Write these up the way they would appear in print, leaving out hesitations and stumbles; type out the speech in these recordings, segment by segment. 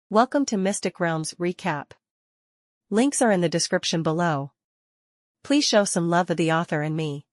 Welcome to Mystic Realms Recap. Links are in the description below. Please show some love of the author and me.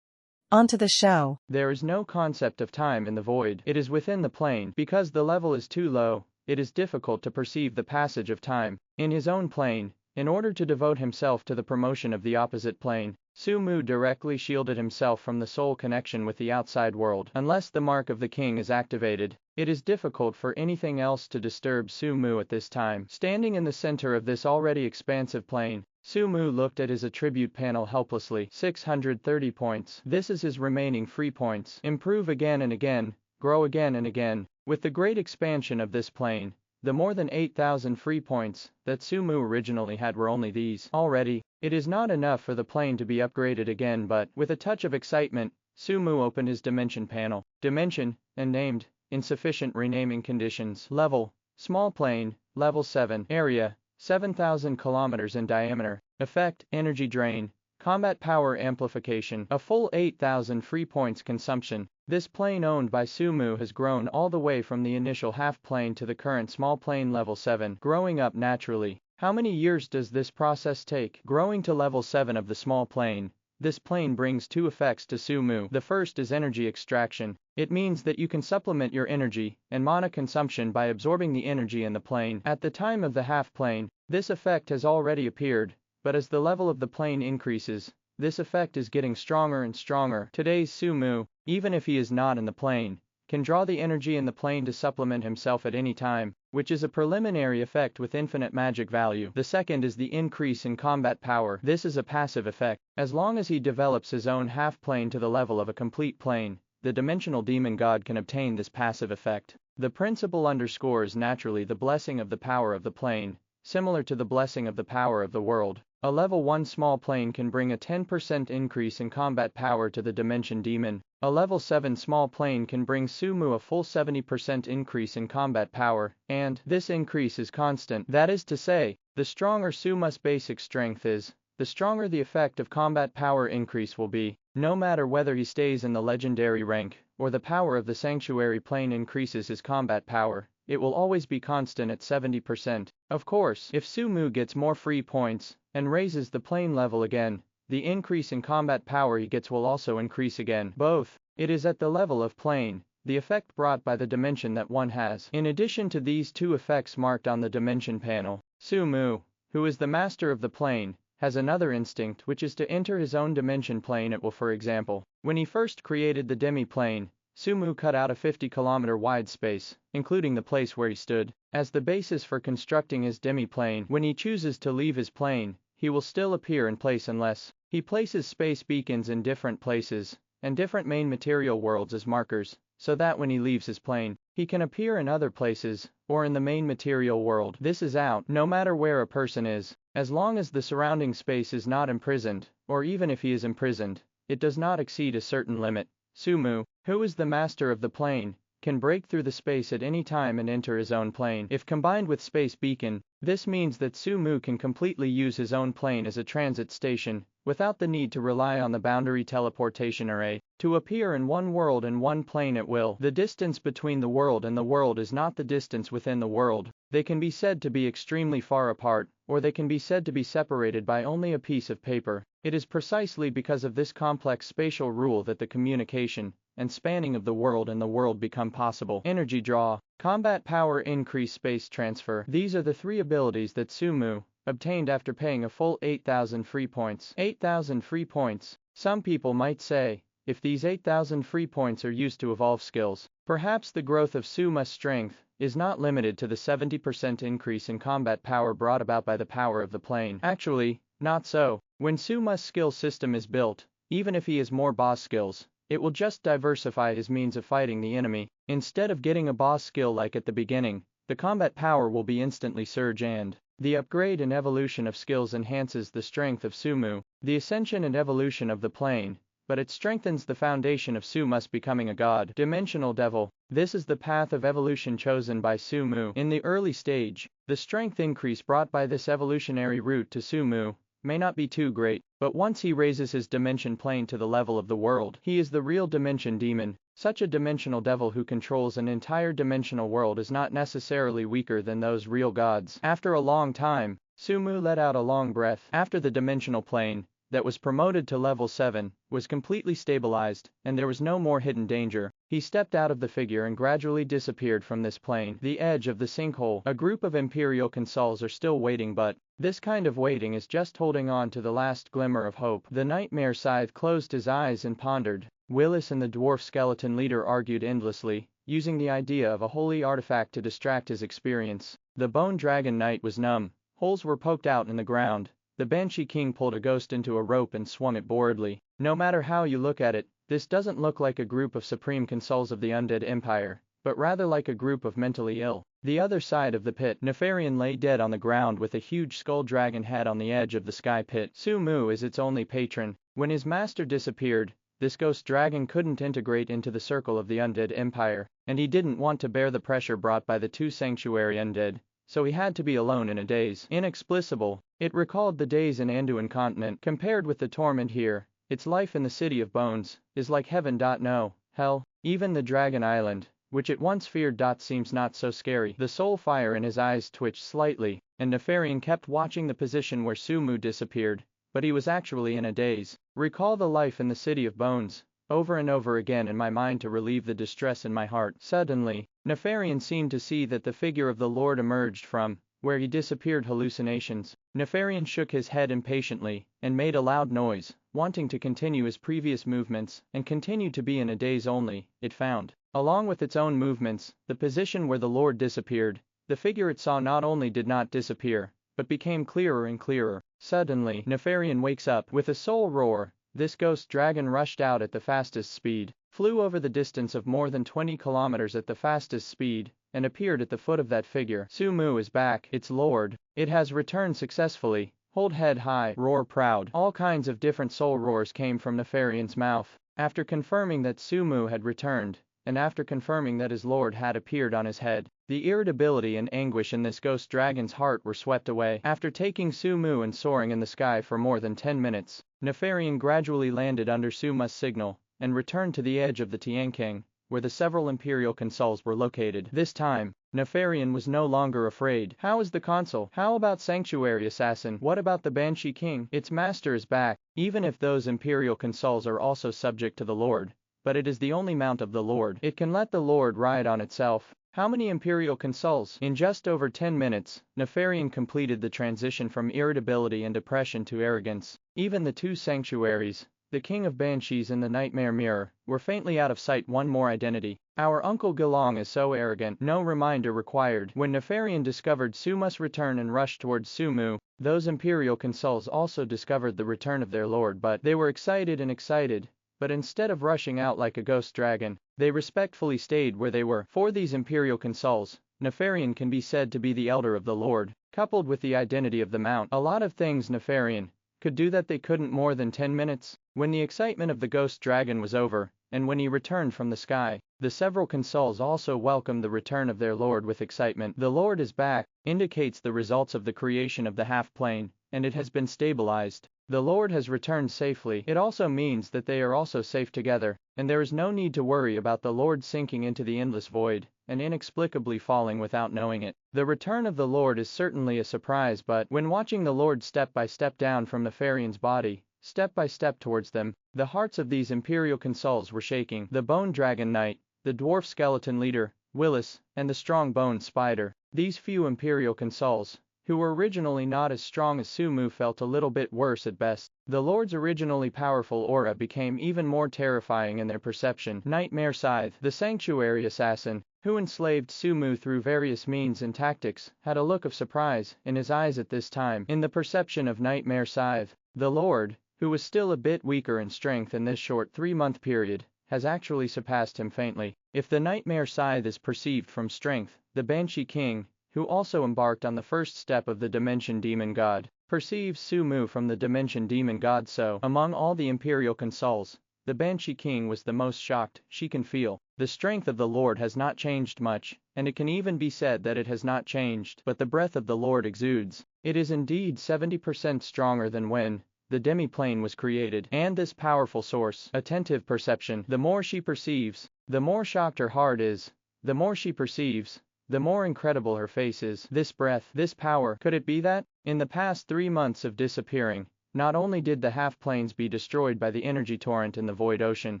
On to the show. There is no concept of time in the void. It is within the plane. Because the level is too low, it is difficult to perceive the passage of time. In his own plane, in order to devote himself to the promotion of the opposite plane, Su-mu directly shielded himself from the soul connection with the outside world. Unless the mark of the king is activated, it is difficult for anything else to disturb Su-mu at this time. Standing in the center of this already expansive plane, Su-mu looked at his attribute panel helplessly. 630 points. This is his remaining free points. Improve again and again, grow again and again. With the great expansion of this plane, the more than 8,000 free points that Su-mu originally had were only these. Already, it is not enough for the plane to be upgraded again, but, with a touch of excitement, Su-mu opened his dimension panel. Dimension, and named, insufficient renaming conditions. Level, small plane, level 7. Area, 7,000 kilometers in diameter. Effect, energy drain, combat power amplification. A full 8,000 free points consumption. This plane owned by Su-mu has grown all the way from the initial half plane to the current small plane level 7, growing up naturally. How many years does this process take? Growing to level 7 of the small plane. This plane brings two effects to Su-mu. The first is energy extraction. It means that you can supplement your energy and mana consumption by absorbing the energy in the plane. At the time of the half plane, this effect has already appeared, but as the level of the plane increases, this effect is getting stronger and stronger. Today's Su-mu, even if he is not in the plane, can draw the energy in the plane to supplement himself at any time, which is a preliminary effect with infinite magic value. The second is the increase in combat power. This is a passive effect. As long as he develops his own half plane to the level of a complete plane, the dimensional demon god can obtain this passive effect. The principle underscores naturally the blessing of the power of the plane, similar to the blessing of the power of the world. A level 1 small plane can bring a 10% increase in combat power to the dimension demon. A level 7 small plane can bring Su-mu a full 70% increase in combat power, and this increase is constant. That is to say, the stronger Su-mu's basic strength is, the stronger the effect of combat power increase will be. No matter whether he stays in the legendary rank, or the power of the sanctuary plane increases his combat power, it will always be constant at 70%. Of course, if Su-mu gets more free points, and raises the plane level again, the increase in combat power he gets will also increase again. Both. It is at the level of plane, the effect brought by the dimension that one has. In addition to these two effects marked on the dimension panel, Su-mu, who is the master of the plane, has another instinct which is to enter his own dimension plane at will. For example, when he first created the demi-plane, Su-mu cut out a 50-kilometer wide space, including the place where he stood, as the basis for constructing his demi-plane. When he chooses to leave his plane, he will still appear in place unless he places space beacons in different places, and different main material worlds as markers, so that when he leaves his plane, he can appear in other places, or in the main material world. This is out, no matter where a person is, as long as the surrounding space is not imprisoned, or even if he is imprisoned, it does not exceed a certain limit. Su-mu, who is the master of the plane, can break through the space at any time and enter his own plane. If combined with space beacon, this means that Su-mu can completely use his own plane as a transit station, without the need to rely on the boundary teleportation array, to appear in one world and one plane at will. The distance between the world and the world is not the distance within the world. They can be said to be extremely far apart, or they can be said to be separated by only a piece of paper. It is precisely because of this complex spatial rule that the communication and spanning of the world and the world become possible. Energy draw, combat power increase, space transfer. These are the three abilities that Su-mu obtained after paying a full 8,000 free points. 8,000 free points. Some people might say, if these 8,000 free points are used to evolve skills, perhaps the growth of Su-mu's strength is not limited to the 70% increase in combat power brought about by the power of the plane. Actually, not so. When Su-mu's skill system is built, even if he has more boss skills, it will just diversify his means of fighting the enemy. Instead of getting a boss skill like at the beginning, the combat power will be instantly surge, and the upgrade and evolution of skills enhances the strength of Su-mu, the ascension and evolution of the plane, but it strengthens the foundation of Su-mu's becoming a god. Dimensional Devil. This is the path of evolution chosen by Su-mu. In the early stage, the strength increase brought by this evolutionary route to Su-mu may not be too great, but once he raises his dimension plane to the level of the world, he is the real dimension demon. Such a dimensional devil who controls an entire dimensional world is not necessarily weaker than those real gods. After a long time, Sumu let out a long breath. After the dimensional plane, that was promoted to level 7, was completely stabilized, and there was no more hidden danger, he stepped out of the figure and gradually disappeared from this plane. The edge of the sinkhole. A group of Imperial Consuls are still waiting, but this kind of waiting is just holding on to the last glimmer of hope. The Nightmare Scythe closed his eyes and pondered. Willis and the dwarf skeleton leader argued endlessly, using the idea of a holy artifact to distract his experience. The Bone Dragon Knight was numb. Holes were poked out in the ground. The Banshee King pulled a ghost into a rope and swung it boredly. No matter how you look at it, this doesn't look like a group of supreme consuls of the Undead Empire, but rather like a group of mentally ill. The other side of the pit, Nefarian lay dead on the ground with a huge skull dragon head on the edge of the sky pit. Sumu is its only patron. When his master disappeared, this ghost dragon couldn't integrate into the circle of the Undead Empire, and he didn't want to bear the pressure brought by the two sanctuary undead, so he had to be alone in a daze. Inexplicable, it recalled the days in Anduin continent. Compared with the torment here, its life in the City of Bones is like heaven. No, hell, even the Dragon Island, which it once feared, seems not so scary. The soul fire in his eyes twitched slightly, and Nefarian kept watching the position where Sumu disappeared, but he was actually in a daze. Recall the life in the City of Bones over and over again in my mind to relieve the distress in my heart. Suddenly, Nefarian seemed to see that the figure of the Lord emerged from where he disappeared. Hallucinations. Nefarian shook his head impatiently and made a loud noise, wanting to continue his previous movements and continue to be in a daze. Only, it found, along with its own movements, the position where the Lord disappeared. The figure it saw not only did not disappear, but became clearer and clearer. Suddenly, Nefarian wakes up. With a soul roar, this ghost dragon rushed out at the fastest speed, flew over the distance of more than 20 kilometers at the fastest speed, and appeared at the foot of that figure. Sumu is back, its lord. It has returned successfully. Hold head high, roar proud. All kinds of different soul roars came from Nefarian's mouth. After confirming that Sumu had returned, and after confirming that his lord had appeared on his head, the irritability and anguish in this ghost dragon's heart were swept away. After taking Sumu and soaring in the sky for more than 10 minutes, Nefarian gradually landed under Sumu's signal, and returned to the edge of the Tianking, where the several Imperial Consuls were located. This time, Nefarian was no longer afraid. How is the consul? How about Sanctuary Assassin? What about the Banshee King? Its master is back, even if those Imperial Consuls are also subject to the Lord. But it is the only mount of the Lord. It can let the Lord ride on itself. How many Imperial Consuls? In just over 10 minutes, Nefarian completed the transition from irritability and depression to arrogance. Even the two sanctuaries, the King of Banshees and the Nightmare Mirror, were faintly out of sight. One more identity. Our Uncle Gelong is so arrogant. No reminder required. When Nefarian discovered Sumu's return and rushed towards Sumu, those Imperial Consuls also discovered the return of their lord, but they were excited. But instead of rushing out like a ghost dragon, they respectfully stayed where they were. For these Imperial Consuls, Nefarian can be said to be the elder of the Lord, coupled with the identity of the mount. A lot of things Nefarian could do that they couldn't more than 10 minutes. When the excitement of the ghost dragon was over, and when he returned from the sky, the several consuls also welcomed the return of their lord with excitement. The Lord is back, indicates the results of the creation of the half-plane, and it has been stabilized. The Lord has returned safely. It also means that they are also safe together, and there is no need to worry about the Lord sinking into the endless void, and inexplicably falling without knowing it. The return of the Lord is certainly a surprise, but when watching the Lord step by step down from Nefarian's body, step by step towards them, the hearts of these Imperial Consuls were shaking. The Bone Dragon Knight, the dwarf skeleton leader, Willis, and the strong bone spider, these few Imperial Consuls, who were originally not as strong as Sumu, felt a little bit worse at best. The Lord's originally powerful aura became even more terrifying in their perception. Nightmare Scythe, the sanctuary assassin, who enslaved Sumu through various means and tactics, had a look of surprise in his eyes at this time. In the perception of Nightmare Scythe, the Lord, who was still a bit weaker in strength in this short 3-month period, has actually surpassed him faintly. If the Nightmare Scythe is perceived from strength, the Banshee King, who also embarked on the first step of the Dimension Demon God, perceives Sumu from the Dimension Demon God. So, among all the Imperial Consuls, the Banshee King was the most shocked. She can feel the strength of the Lord has not changed much, and it can even be said that it has not changed, but the breath of the Lord exudes. It is indeed 70% stronger than when the demi-plane was created. And this powerful source, attentive perception, the more she perceives, The more shocked her heart is, the more she perceives, the more incredible her face is. This breath, this power, could it be that? In the past 3 months of disappearing, not only did the half-planes be destroyed by the energy torrent in the void ocean,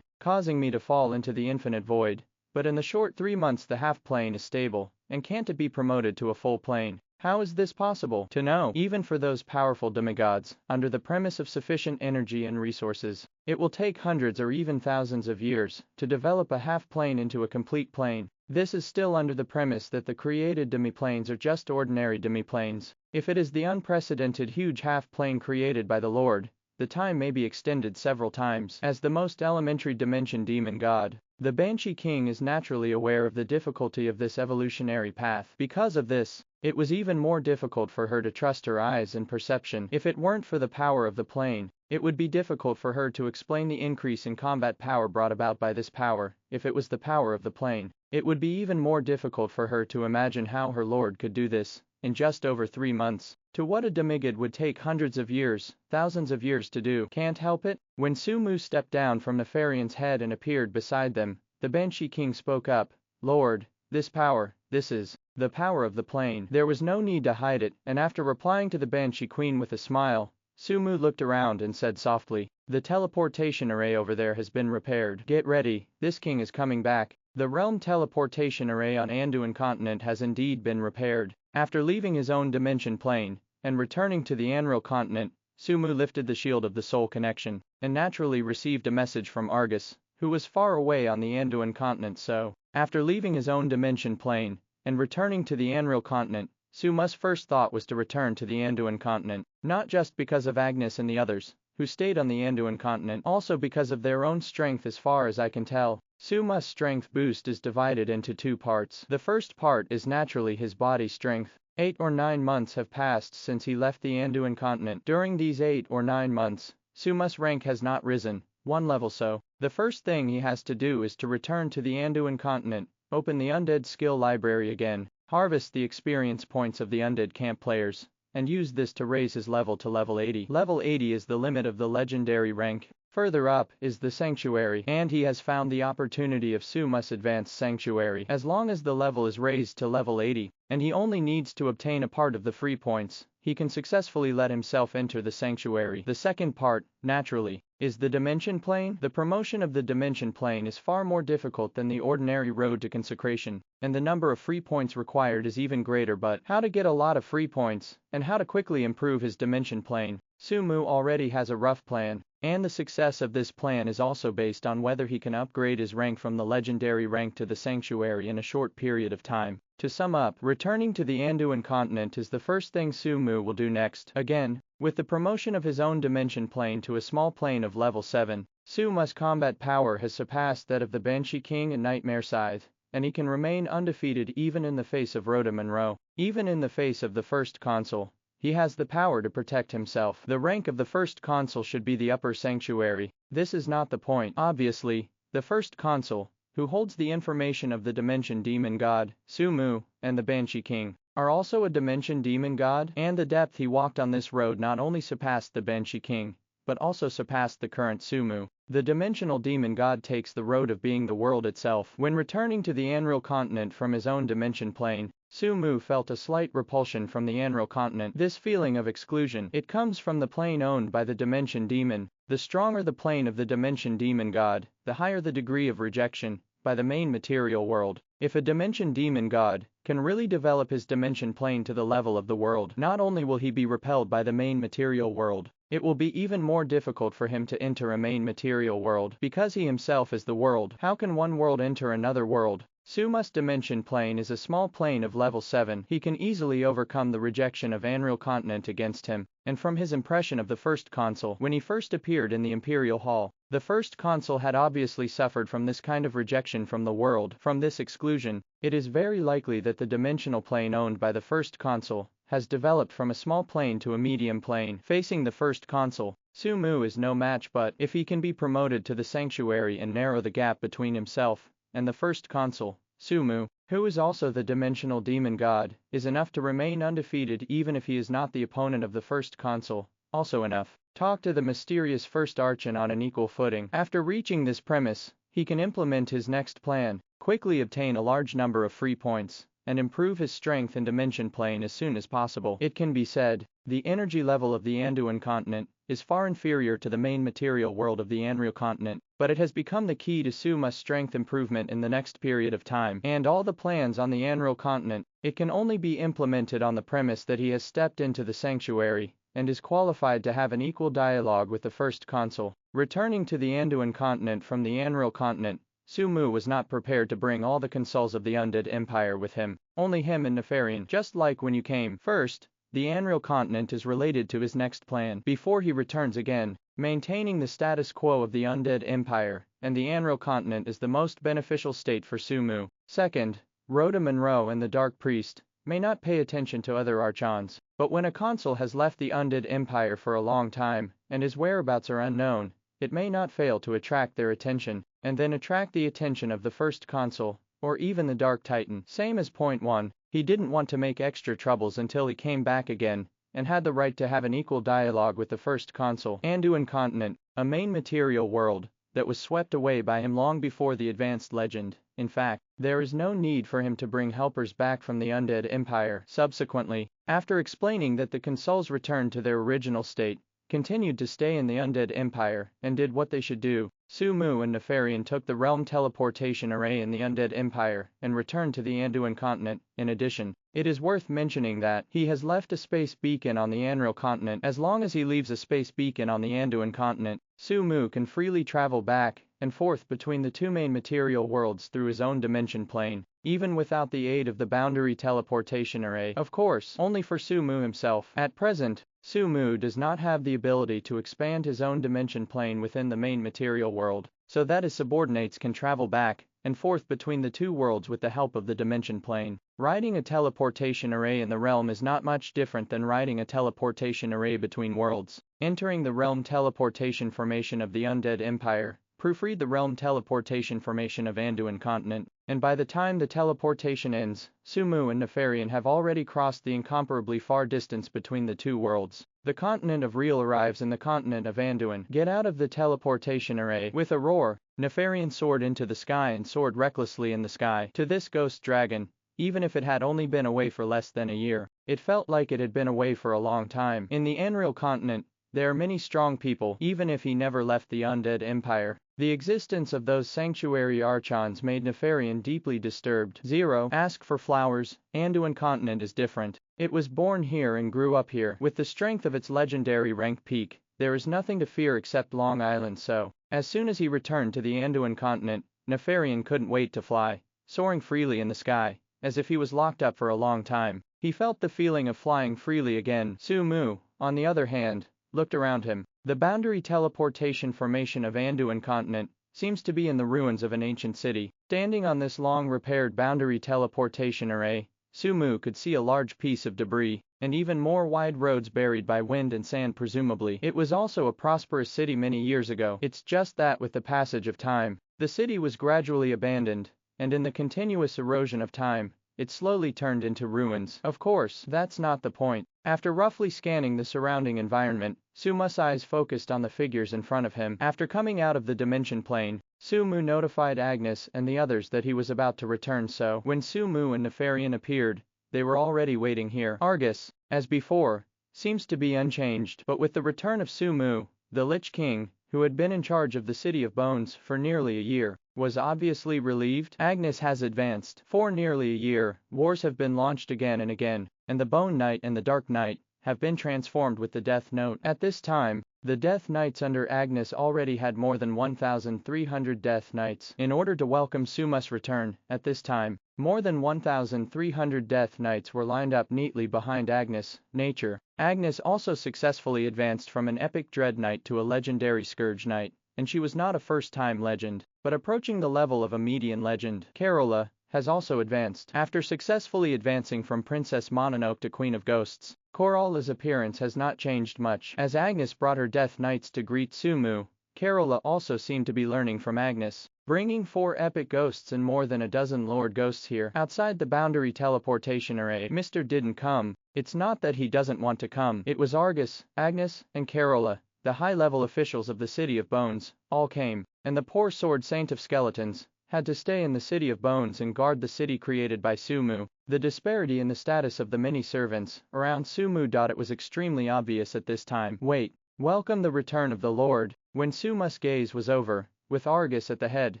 causing me to fall into the infinite void, but in the short 3 months the half-plane is stable, and can't it be promoted to a full plane? How is this possible? To know, even for those powerful demigods, under the premise of sufficient energy and resources, it will take hundreds or even thousands of years to develop a half-plane into a complete plane. This is still under the premise that the created demiplanes are just ordinary demiplanes. If it is the unprecedented huge half-plane created by the Lord, the time may be extended several times. As the most elementary dimension demon god, the Banshee King is naturally aware of the difficulty of this evolutionary path. Because of this, it was even more difficult for her to trust her eyes and perception. If it weren't for the power of the plane, it would be difficult for her to explain the increase in combat power brought about by this power. If it was the power of the plane, it would be even more difficult for her to imagine how her lord could do this in just over 3 months. To what a demigod would take hundreds of years, thousands of years to do. Can't help it. When Sumu stepped down from Nefarion's head and appeared beside them, the Banshee King spoke up. Lord, this power, this is the power of the plane. There was no need to hide it, and after replying to the Banshee Queen with a smile, Sumu looked around and said softly, the teleportation array over there has been repaired. Get ready, this king is coming back. The realm teleportation array on Anduin continent has indeed been repaired. After leaving his own dimension plane, and returning to the Anreal continent, Sumu lifted the shield of the soul connection, and naturally received a message from Argus, who was far away on the Anduin continent. So, after leaving his own dimension plane, and returning to the Anreal continent, Sumu's first thought was to return to the Anduin continent, not just because of Agnes and the others, who stayed on the Anduin continent, also because of their own strength. As far as I can tell, Sumu's strength boost is divided into 2 parts. The first part is naturally his body strength. 8 or 9 months have passed since he left the Anduin continent. During these 8 or 9 months, Sumu's rank has not risen 1 level, so the first thing he has to do is to return to the Anduin continent, open the Undead skill library again, harvest the experience points of the Undead camp players, and use this to raise his level to level 80. Level 80 is the limit of the legendary rank. Further up is the Sanctuary, and he has found the opportunity of Sumu's Advanced Sanctuary. As long as the level is raised to level 80, and he only needs to obtain a part of the free points, he can successfully let himself enter the Sanctuary. The second part, naturally, is the Dimension Plane. The promotion of the Dimension Plane is far more difficult than the ordinary road to consecration, and the number of free points required is even greater. But how to get a lot of free points, and how to quickly improve his Dimension Plane, Sumu already has a rough plan, and the success of this plan is also based on whether he can upgrade his rank from the legendary rank to the Sanctuary in a short period of time. To sum up, returning to the Anduin continent is the first thing Sumu will do next. Again, with the promotion of his own dimension plane to a small plane of level 7, Sumu's combat power has surpassed that of the Banshee King and Nightmare Scythe, and he can remain undefeated even in the face of Rhoda Monroe. Even in the face of the first consul, he has the power to protect himself. The rank of the first consul should be the upper sanctuary. This is not the point. Obviously, the first consul, who holds the information of the Dimension Demon God, Sumu, and the Banshee King, are also a Dimension Demon God, and the depth he walked on this road not only surpassed the Banshee King, but also surpassed the current Sumu. The Dimensional Demon God takes the road of being the world itself. When returning to the Anreal continent from his own dimension plane, Sumu felt a slight repulsion from the Anreal continent. This feeling of exclusion, it comes from the plane owned by the Dimension Demon. The stronger the plane of the Dimension Demon God, the higher the degree of rejection by the main material world. If a Dimension Demon God can really develop his dimension plane to the level of the world, not only will he be repelled by the main material world, it will be even more difficult for him to enter a main material world, because he himself is the world. How can one world enter another world? Sumu's dimension plane is a small plane of level 7. He can easily overcome the rejection of Anreal continent against him, and from his impression of the first consul when he first appeared in the Imperial Hall, the first consul had obviously suffered from this kind of rejection from the world. From this exclusion, it is very likely that the dimensional plane owned by the first consul has developed from a small plane to a medium plane. Facing the first consul, Sumu is no match, but if he can be promoted to the sanctuary and narrow the gap between himself and the first consul, Sumu, who is also the dimensional demon god, is enough to remain undefeated even if he is not the opponent of the first consul, also enough. Talk to the mysterious first archon on an equal footing. After reaching this premise, he can implement his next plan, quickly obtain a large number of free points, and improve his strength in Dimension Plane as soon as possible. It can be said, the energy level of the Anduin continent is far inferior to the main material world of the Anreal continent, but it has become the key to Suma's strength improvement in the next period of time. And all the plans on the Anreal continent, it can only be implemented on the premise that he has stepped into the sanctuary, and is qualified to have an equal dialogue with the first consul. Returning to the Anduin continent from the Anreal continent, Sumu was not prepared to bring all the consuls of the Undead Empire with him, only him and Nefarian. Just like when you came. First, the Anreal continent is related to his next plan before he returns again, maintaining the status quo of the Undead Empire, and the Anreal continent is the most beneficial state for Sumu. Second, Rhoda Monroe and the Dark Priest may not pay attention to other archons, but when a consul has left the Undead Empire for a long time, and his whereabouts are unknown, it may not fail to attract their attention, and then attract the attention of the first consul, or even the Dark Titan. Same as point 1, he didn't want to make extra troubles until he came back again, and had the right to have an equal dialogue with the first consul. Anduin continent, a main material world, that was swept away by him long before the advanced legend. In fact, there is no need for him to bring helpers back from the Undead Empire. Subsequently, after explaining that the consuls returned to their original state, continued to stay in the Undead Empire, and did what they should do, Sumu and Nefarian took the realm teleportation array in the Undead Empire, and returned to the Anduin continent. In addition, it is worth mentioning that he has left a space beacon on the Anreal continent. As long as he leaves a space beacon on the Anduin continent, Sumu can freely travel back and forth between the two main material worlds through his own dimension plane, even without the aid of the boundary teleportation array. Of course, only for Sumu himself. At present, Sumu does not have the ability to expand his own dimension plane within the main material world, so that his subordinates can travel back and forth between the two worlds with the help of the dimension plane. Riding a teleportation array in the realm is not much different than riding a teleportation array between worlds. Entering the realm teleportation formation of the Undead Empire, proofread the realm teleportation formation of Anduin continent, and by the time the teleportation ends, Sumu and Nefarian have already crossed the incomparably far distance between the two worlds. The continent of Real arrives in the continent of Anduin. Get out of the teleportation array. With a roar, Nefarian soared into the sky and soared recklessly in the sky. To this ghost dragon, even if it had only been away for less than a year, it felt like it had been away for a long time. In the Anreal continent, there are many strong people, even if he never left the Undead Empire. The existence of those sanctuary archons made Nefarian deeply disturbed. 0. Ask for flowers. Anduin continent is different. It was born here and grew up here. With the strength of its legendary rank peak, there is nothing to fear except Long Island. So, as soon as he returned to the Anduin continent, Nefarian couldn't wait to fly, soaring freely in the sky, as if he was locked up for a long time. He felt the feeling of flying freely again. Sumu, on the other hand, looked around him. The boundary teleportation formation of Anduin continent seems to be in the ruins of an ancient city. Standing on this long-repaired boundary teleportation array, Sumu could see a large piece of debris, and even more wide roads buried by wind and sand presumably. It was also a prosperous city many years ago. It's just that with the passage of time, the city was gradually abandoned, and in the continuous erosion of time, it slowly turned into ruins. Of course, that's not the point. After roughly scanning the surrounding environment, Suma's eyes focused on the figures in front of him. After coming out of the dimension plane, Sumu notified Agnes and the others that he was about to return, so when Sumu and Nefarian appeared, they were already waiting here. Argus, as before, seems to be unchanged, but with the return of Sumu, the Lich King, who had been in charge of the City of Bones for nearly a year, was obviously relieved. Agnes has advanced. For nearly a year, wars have been launched again and again, and the Bone Knight and the Dark Knight have been transformed with the Death Note. At this time, the Death Knights under Agnes already had more than 1,300 Death Knights. In order to welcome Suma's return, at this time, more than 1,300 Death Knights were lined up neatly behind Agnes. Nature. Agnes also successfully advanced from an epic Dread Knight to a legendary Scourge Knight, and she was not a first-time legend, but approaching the level of a median legend. Carola has also advanced. After successfully advancing from Princess Mononoke to Queen of Ghosts, Corola's appearance has not changed much. As Agnes brought her Death Knights to greet Sumu, Carola also seemed to be learning from Agnes, bringing 4 epic ghosts and more than a dozen Lord Ghosts here. Outside the boundary teleportation array, Mr. didn't come. It's not that he doesn't want to come. It was Argus, Agnes, and Carola, the high-level officials of the City of Bones, all came, and the poor sword saint of skeletons had to stay in the City of Bones and guard the city created by Sumu. The disparity in the status of the many servants around Sumu. It was extremely obvious at this time. Wait, welcome the return of the Lord. When Suma's gaze was over, with Argus at the head,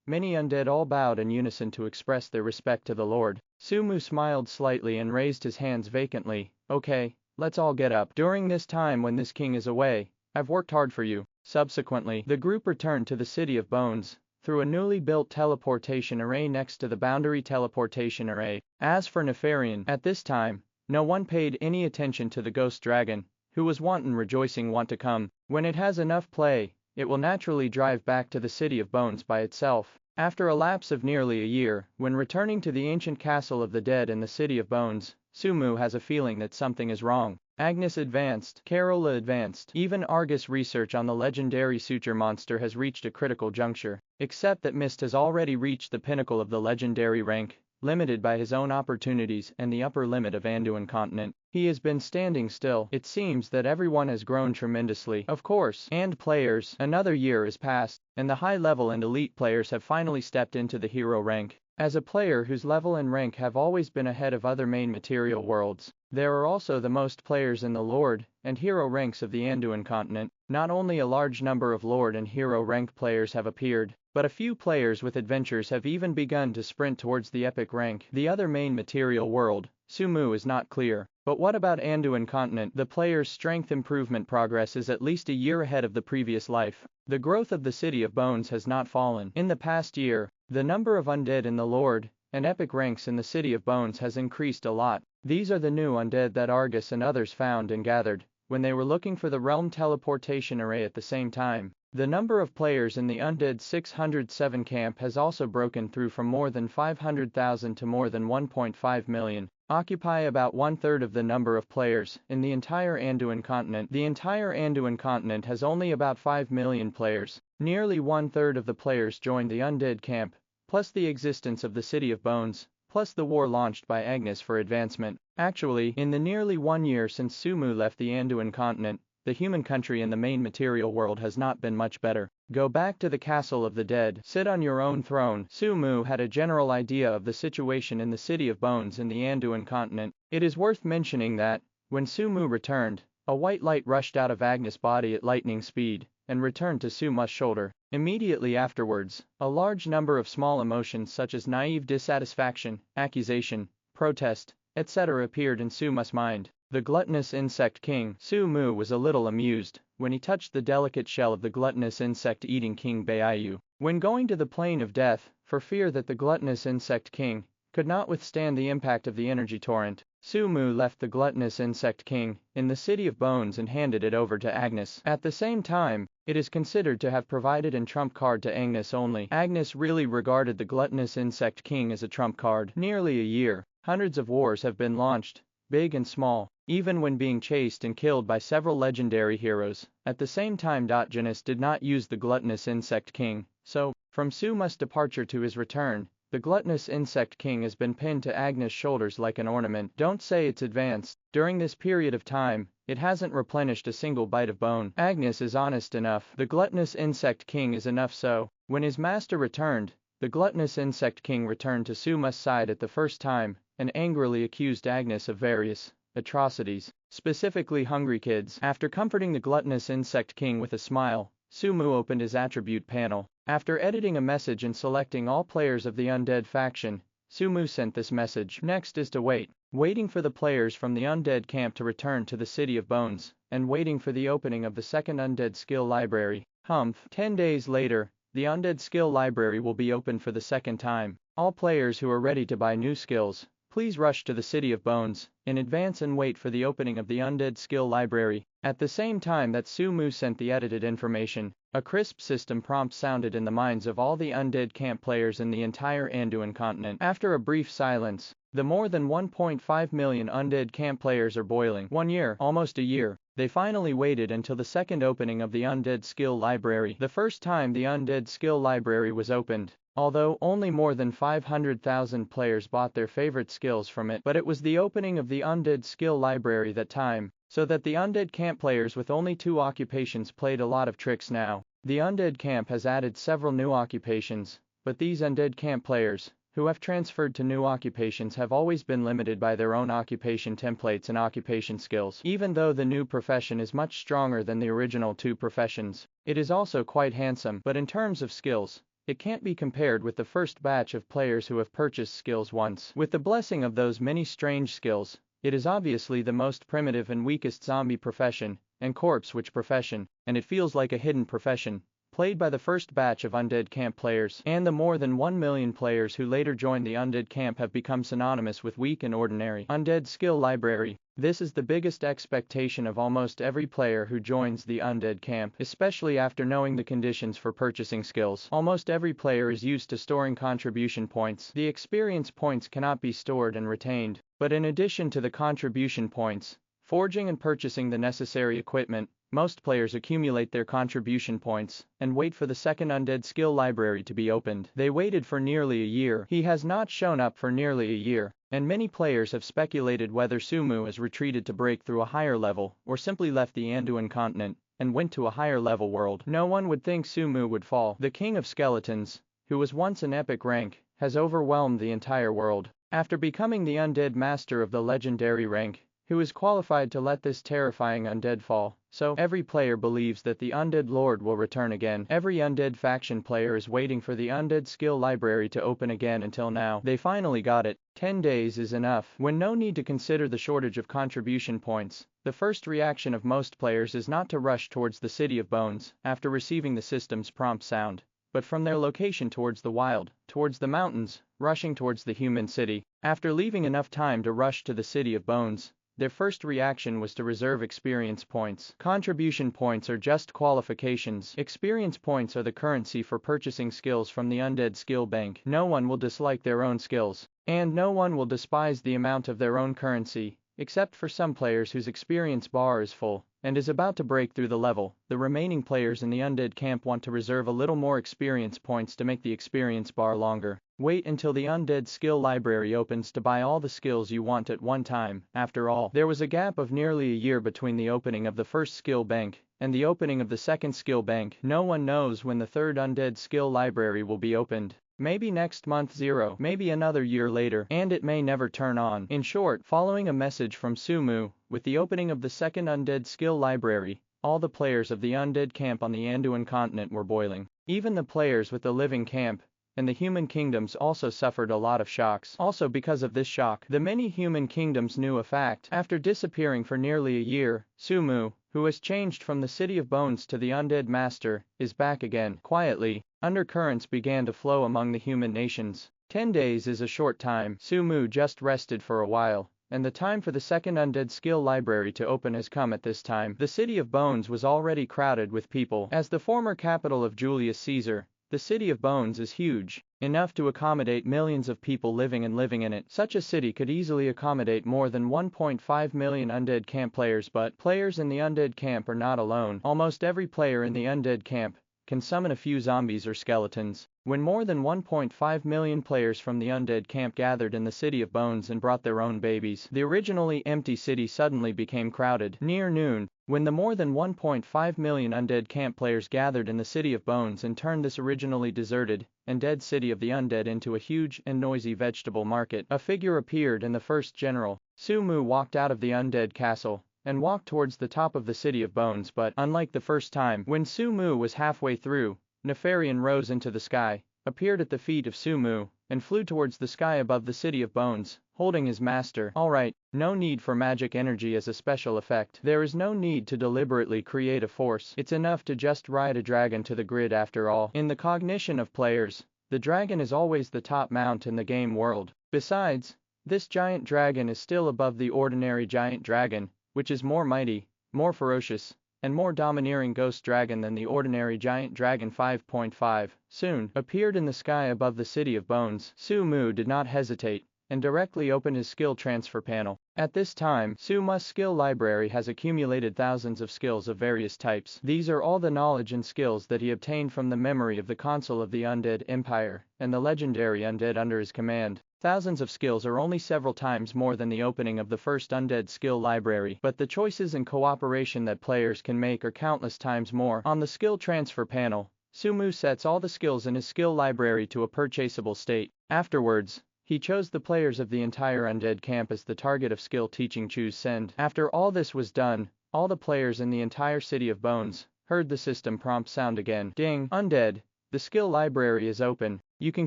many undead all bowed in unison to express their respect to the Lord. Sumu smiled slightly and raised his hands vacantly. Okay, let's all get up. During this time when this king is away, I've worked hard for you. Subsequently, the group returned to the City of Bones through a newly built teleportation array next to the boundary teleportation array. As for Nefarian, at this time, no one paid any attention to the ghost dragon, who was wanton rejoicing want to come. When it has enough play, it will naturally drive back to the City of Bones by itself. After a lapse of nearly a year, when returning to the ancient castle of the dead in the City of Bones, Sumu has a feeling that something is wrong. Agnes advanced, Carola advanced. Even Argus' research on the legendary suture monster has reached a critical juncture, except that Mist has already reached the pinnacle of the legendary rank, limited by his own opportunities and the upper limit of Anduin continent. He has been standing still. It seems that everyone has grown tremendously. Of course, and players. Another year has passed, and the high-level and elite players have finally stepped into the hero rank. As a player whose level and rank have always been ahead of other main material worlds, there are also the most players in the Lord and Hero ranks of the Anduin continent. Not only a large number of Lord and Hero rank players have appeared, but a few players with adventures have even begun to sprint towards the epic rank. The other main material world, Sumu, is not clear. But what about Anduin continent? The player's strength improvement progress is at least a year ahead of the previous life. The growth of the City of Bones has not fallen. In the past year, the number of undead in the Lord and epic ranks in the City of Bones has increased a lot. These are the new undead that Argus and others found and gathered when they were looking for the realm teleportation array at the same time. The number of players in the Undead 607 camp has also broken through from more than 500,000 to more than 1.5 million, occupy about one-third of the number of players in the entire Anduin continent. The entire Anduin continent has only about 5 million players. Nearly one-third of the players joined the Undead camp, plus the existence of the City of Bones, plus the war launched by Agnes for advancement. Actually, in the nearly 1 year since Sumu left the Anduin continent, the human country in the main material world has not been much better. Go back to the castle of the dead, sit on your own throne. Sumu had a general idea of the situation in the City of Bones in the Anduin continent. It is worth mentioning that, when Sumu returned, a white light rushed out of Agnes' body at lightning speed, and returned to Suma's shoulder. Immediately afterwards, a large number of small emotions such as naive dissatisfaction, accusation, protest, etc. appeared in Suma's mind. The gluttonous insect king. Sumu was a little amused when he touched the delicate shell of the gluttonous insect-eating king Baiyu. When going to the plane of death, for fear that the gluttonous insect king could not withstand the impact of the energy torrent, Sumu left the gluttonous insect king in the City of Bones and handed it over to Agnes. At the same time, it is considered to have provided an trump card to Agnes only. Agnes really regarded the gluttonous insect king as a trump card. Nearly a year, hundreds of wars have been launched, big and small, even when being chased and killed by several legendary heroes. At the same time, Janus did not use the gluttonous insect king, so, from Suma's departure to his return, the gluttonous insect king has been pinned to Agnes' shoulders like an ornament. Don't say it's advanced. During this period of time, it hasn't replenished a single bite of bone. Agnes is honest enough. The gluttonous insect king is enough so. When his master returned, the gluttonous insect king returned to Suma's side at the first time, and angrily accused Agnes of various atrocities, specifically hungry kids. After comforting the gluttonous insect king with a smile, Sumu opened his attribute panel. After editing a message and selecting all players of the undead faction, Sumu sent this message. Next is to wait. Waiting for the players from the undead camp to return to the City of Bones, and waiting for the opening of the second undead skill library. 10 days later, the undead skill library will be open for the second time. All players who are ready to buy new skills, please rush to the City of Bones in advance and wait for the opening of the Undead Skill Library. At the same time that Sumu sent the edited information, a crisp system prompt sounded in the minds of all the Undead camp players in the entire Anduin continent. After a brief silence, the more than 1.5 million Undead camp players are boiling. 1 year, almost a year. They finally waited until the second opening of the Undead Skill Library. The first time the Undead Skill Library was opened, although only more than 500,000 players bought their favorite skills from it, but it was the opening of the Undead Skill Library that time so that the Undead Camp players with only 2 occupations played a lot of tricks now. The Undead Camp has added several new occupations, but these Undead Camp players, who have transferred to new occupations, have always been limited by their own occupation templates and occupation skills. Even though the new profession is much stronger than the original 2 professions, it is also quite handsome, but in terms of skills, it can't be compared with the first batch of players who have purchased skills once. With the blessing of those many strange skills, it is obviously the most primitive and weakest zombie profession, and corpse witch profession, and it feels like a hidden profession, played by the first batch of Undead Camp players, and the more than 1 million players who later joined the Undead Camp have become synonymous with weak and ordinary. Undead Skill Library. This is the biggest expectation of almost every player who joins the Undead Camp, especially after knowing the conditions for purchasing skills. Almost every player is used to storing contribution points. The experience points cannot be stored and retained, but in addition to the contribution points, forging and purchasing the necessary equipment, most players accumulate their contribution points and wait for the second Undead Skill Library to be opened. They waited for nearly a year. He has not shown up for nearly a year, and many players have speculated whether Sumu has retreated to break through a higher level or simply left the Anduin continent and went to a higher level world. No one would think Sumu would fall. The King of Skeletons, who was once an epic rank, has overwhelmed the entire world. After becoming the Undead Master of the legendary rank, who is qualified to let this terrifying undead fall, so every player believes that the Undead Lord will return again. Every Undead faction player is waiting for the Undead Skill Library to open again. Until now, they finally got it. 10 days is enough, when no need to consider the shortage of contribution points. The first reaction of most players is not to rush towards the City of Bones after receiving the system's prompt sound, but from their location towards the wild, towards the mountains, rushing towards the human city. After leaving enough time to rush to the City of Bones, their first reaction was to reserve experience points. Contribution points are just qualifications. Experience points are the currency for purchasing skills from the Undead Skill Bank. No one will dislike their own skills, and no one will despise the amount of their own currency, except for some players whose experience bar is full and is about to break through the level. The remaining players in the Undead Camp want to reserve a little more experience points to make the experience bar longer. Wait until the Undead Skill Library opens to buy all the skills you want at one time. After all, there was a gap of nearly a year between the opening of the first skill bank and the opening of the second skill bank. No one knows when the third Undead Skill Library will be opened. Maybe next month 0, maybe another year later, and it may never turn on. In short, following a message from Sumu, with the opening of the second Undead Skill Library, all the players of the Undead Camp on the Anduin continent were boiling. Even the players with the Living Camp and the human kingdoms also suffered a lot of shocks. Also because of this shock, the many human kingdoms knew a fact. After disappearing for nearly a year, Sumu, who has changed from the City of Bones to the Undead Master, is back again. Quietly, undercurrents began to flow among the human nations. 10 days is a short time. Sumu just rested for a while, and the time for the second Undead Skill Library to open has come. At this time, the City of Bones was already crowded with people. As the former capital of Julius Caesar, the City of Bones is huge, enough to accommodate millions of people living in it. Such a city could easily accommodate more than 1.5 million Undead Camp players, but players in the Undead Camp are not alone. Almost every player in the Undead Camp can summon a few zombies or skeletons. When more than 1.5 million players from the Undead Camp gathered in the City of Bones and brought their own babies, the originally empty city suddenly became crowded. Near noon, when the more than 1.5 million Undead Camp players gathered in the City of Bones and turned this originally deserted and dead city of the undead into a huge and noisy vegetable market, a figure appeared in the first general. Sumu walked out of the Undead Castle and walked towards the top of the City of Bones, but unlike the first time, when Sumu was halfway through, Nefarian rose into the sky, appeared at the feet of Sumu, and flew towards the sky above the City of Bones, holding his master. Alright, no need for magic energy as a special effect. There is no need to deliberately create a force. It's enough to just ride a dragon to the grid after all. In the cognition of players, the dragon is always the top mount in the game world. Besides, this giant dragon is still above the ordinary giant dragon, which is more mighty, more ferocious, and more domineering ghost dragon than the ordinary giant dragon. 5.5 soon appeared in the sky above the City of Bones. Sumu did not hesitate and directly opened his skill transfer panel. At this time, Sumu's skill library has accumulated thousands of skills of various types. These are all the knowledge and skills that he obtained from the memory of the Consul of the Undead Empire and the legendary undead under his command. Thousands of skills are only several times more than the opening of the first Undead skill library, but the choices and cooperation that players can make are countless times more. On the skill transfer panel, Sumu sets all the skills in his skill library to a purchasable state. Afterwards, he chose the players of the entire Undead camp as the target of skill teaching choose send. After all this was done, all the players in the entire City of Bones heard the system prompt sound again. Ding! Undead, the skill library is open. You can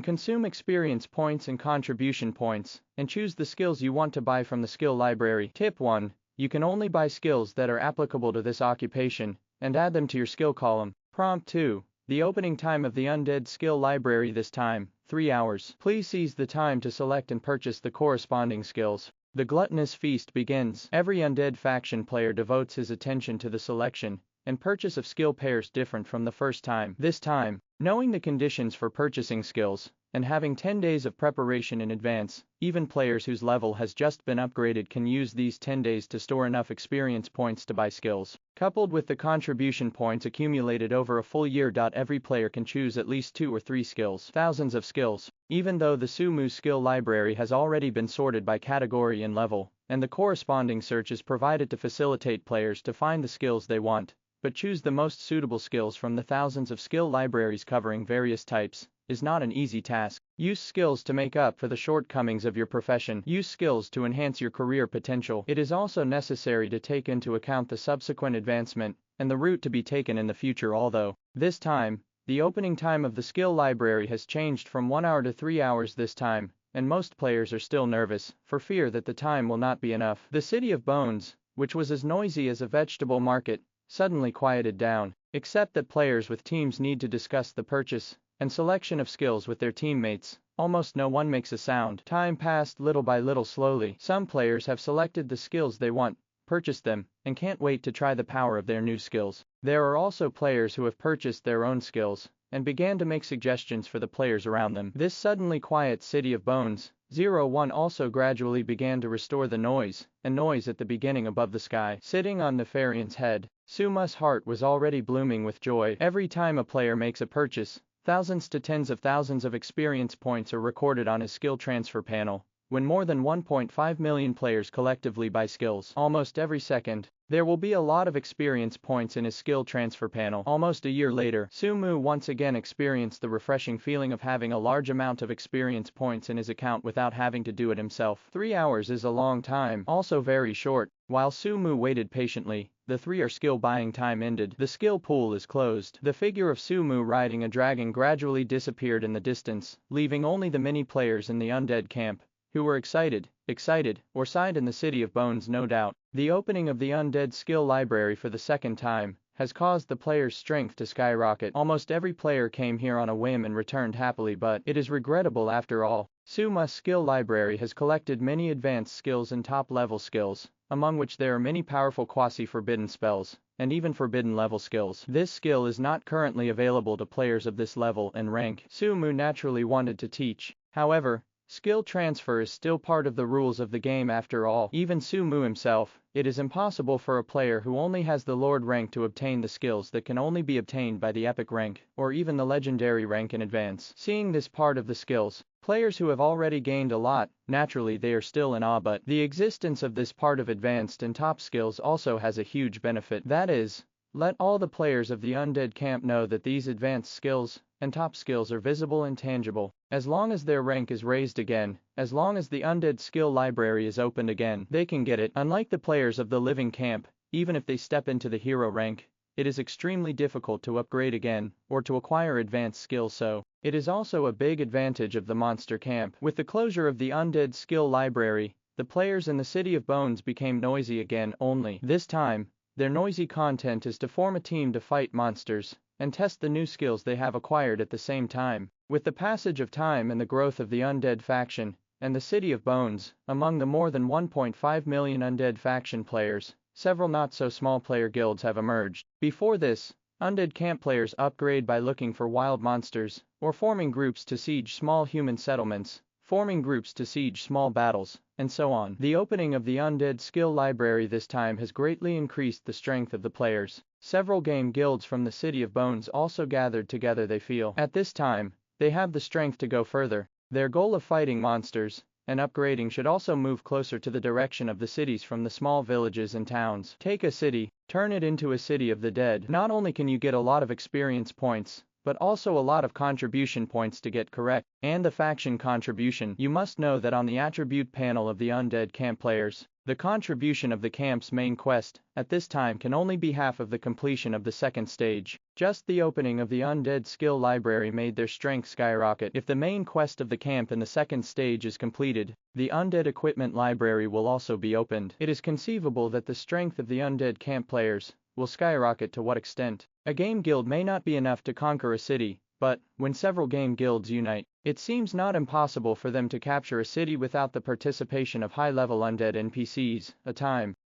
consume experience points and contribution points, and choose the skills you want to buy from the skill library. Tip 1. You can only buy skills that are applicable to this occupation, and add them to your skill column. Prompt 2. The opening time of the Undead skill library this time, 3 hours. Please seize the time to select and purchase the corresponding skills. The gluttonous feast begins. Every Undead faction player devotes his attention to the selection and purchase of skill pairs different from the first time. This time, knowing the conditions for purchasing skills, and having 10 days of preparation in advance, even players whose level has just been upgraded can use these 10 days to store enough experience points to buy skills. Coupled with the contribution points accumulated over a full year. Every player can choose at least 2 or 3 skills. Thousands of skills. Even though the Sumu skill library has already been sorted by category and level, and the corresponding search is provided to facilitate players to find the skills they want, but choose the most suitable skills from the thousands of skill libraries covering various types, is not an easy task. Use skills to make up for the shortcomings of your profession. Use skills to enhance your career potential. It is also necessary to take into account the subsequent advancement and the route to be taken in the future. Although, this time, the opening time of the skill library has changed from 1 hour to 3 hours this time, and most players are still nervous, for fear that the time will not be enough. The City of Bones, which was as noisy as a vegetable market, suddenly quieted down, except that players with teams need to discuss the purchase and selection of skills with their teammates. Almost no one makes a sound. Time passed little by little slowly. Some players have selected the skills they want, purchased them, and can't wait to try the power of their new skills. There are also players who have purchased their own skills and began to make suggestions for the players around them. This suddenly quiet City of Bones, 01 also gradually began to restore the noise at the beginning above the sky. Sitting on Nefarian's head, Suma's heart was already blooming with joy. Every time a player makes a purchase, thousands to tens of thousands of experience points are recorded on his skill transfer panel. When more than 1.5 million players collectively buy skills almost every second, there will be a lot of experience points in his skill transfer panel. Almost a year later, Sumu once again experienced the refreshing feeling of having a large amount of experience points in his account without having to do it himself. 3 hours is a long time, also very short. While Sumu waited patiently, the 3-hour skill buying time ended. The skill pool is closed. The figure of Sumu riding a dragon gradually disappeared in the distance, leaving only the many players in the Undead camp, who were excited, or sighed in the City of Bones. No doubt, the opening of the Undead skill library for the second time has caused the player's strength to skyrocket. Almost every player came here on a whim and returned happily, but it is regrettable after all. Suma's skill library has collected many advanced skills and top-level skills, among which there are many powerful quasi-forbidden spells, and even forbidden level skills. This skill is not currently available to players of this level and rank. Sumu naturally wanted to teach. However, skill transfer is still part of the rules of the game after all. Even Sumu himself, it is impossible for a player who only has the Lord rank to obtain the skills that can only be obtained by the Epic rank, or even the Legendary rank in advance. Seeing this part of the skills, players who have already gained a lot, naturally they are still in awe, but the existence of this part of advanced and top skills also has a huge benefit. That is, let all the players of the Undead camp know that these advanced skills and top skills are visible and tangible. As long as their rank is raised again, as long as the Undead skill library is opened again, they can get it. Unlike the players of the living camp, even if they step into the hero rank, it is extremely difficult to upgrade again, or to acquire advanced skills, so it is also a big advantage of the monster camp. With the closure of the Undead skill library, the players in the City of Bones became noisy again, only this time, their noisy content is to form a team to fight monsters and test the new skills they have acquired at the same time. With the passage of time and the growth of the Undead faction and the City of Bones, among the more than 1.5 million Undead faction players, several not-so-small player guilds have emerged. Before this, Undead camp players upgrade by looking for wild monsters, or forming groups to siege small human settlements, forming groups to siege small battles, and so on. The opening of the Undead skill library this time has greatly increased the strength of the players. Several game guilds from the City of Bones also gathered together. They feel, at this time, they have the strength to go further. Their goal of fighting monsters and upgrading should also move closer to the direction of the cities from the small villages and towns. Take a city, turn it into a city of the dead. Not only can you get a lot of experience points, but also a lot of contribution points to get correct. And the faction contribution. You must know that on the attribute panel of the undead camp players, the contribution of the camp's main quest at this time can only be half of the completion of the second stage. Just the opening of the undead skill library made their strength skyrocket. If the main quest of the camp in the second stage is completed, the undead equipment library will also be opened. It is conceivable that the strength of the undead camp players will skyrocket. To what extent? A game guild may not be enough to conquer a city, but when several game guilds unite, it seems not impossible for them to capture a city without the participation of high-level undead NPCs.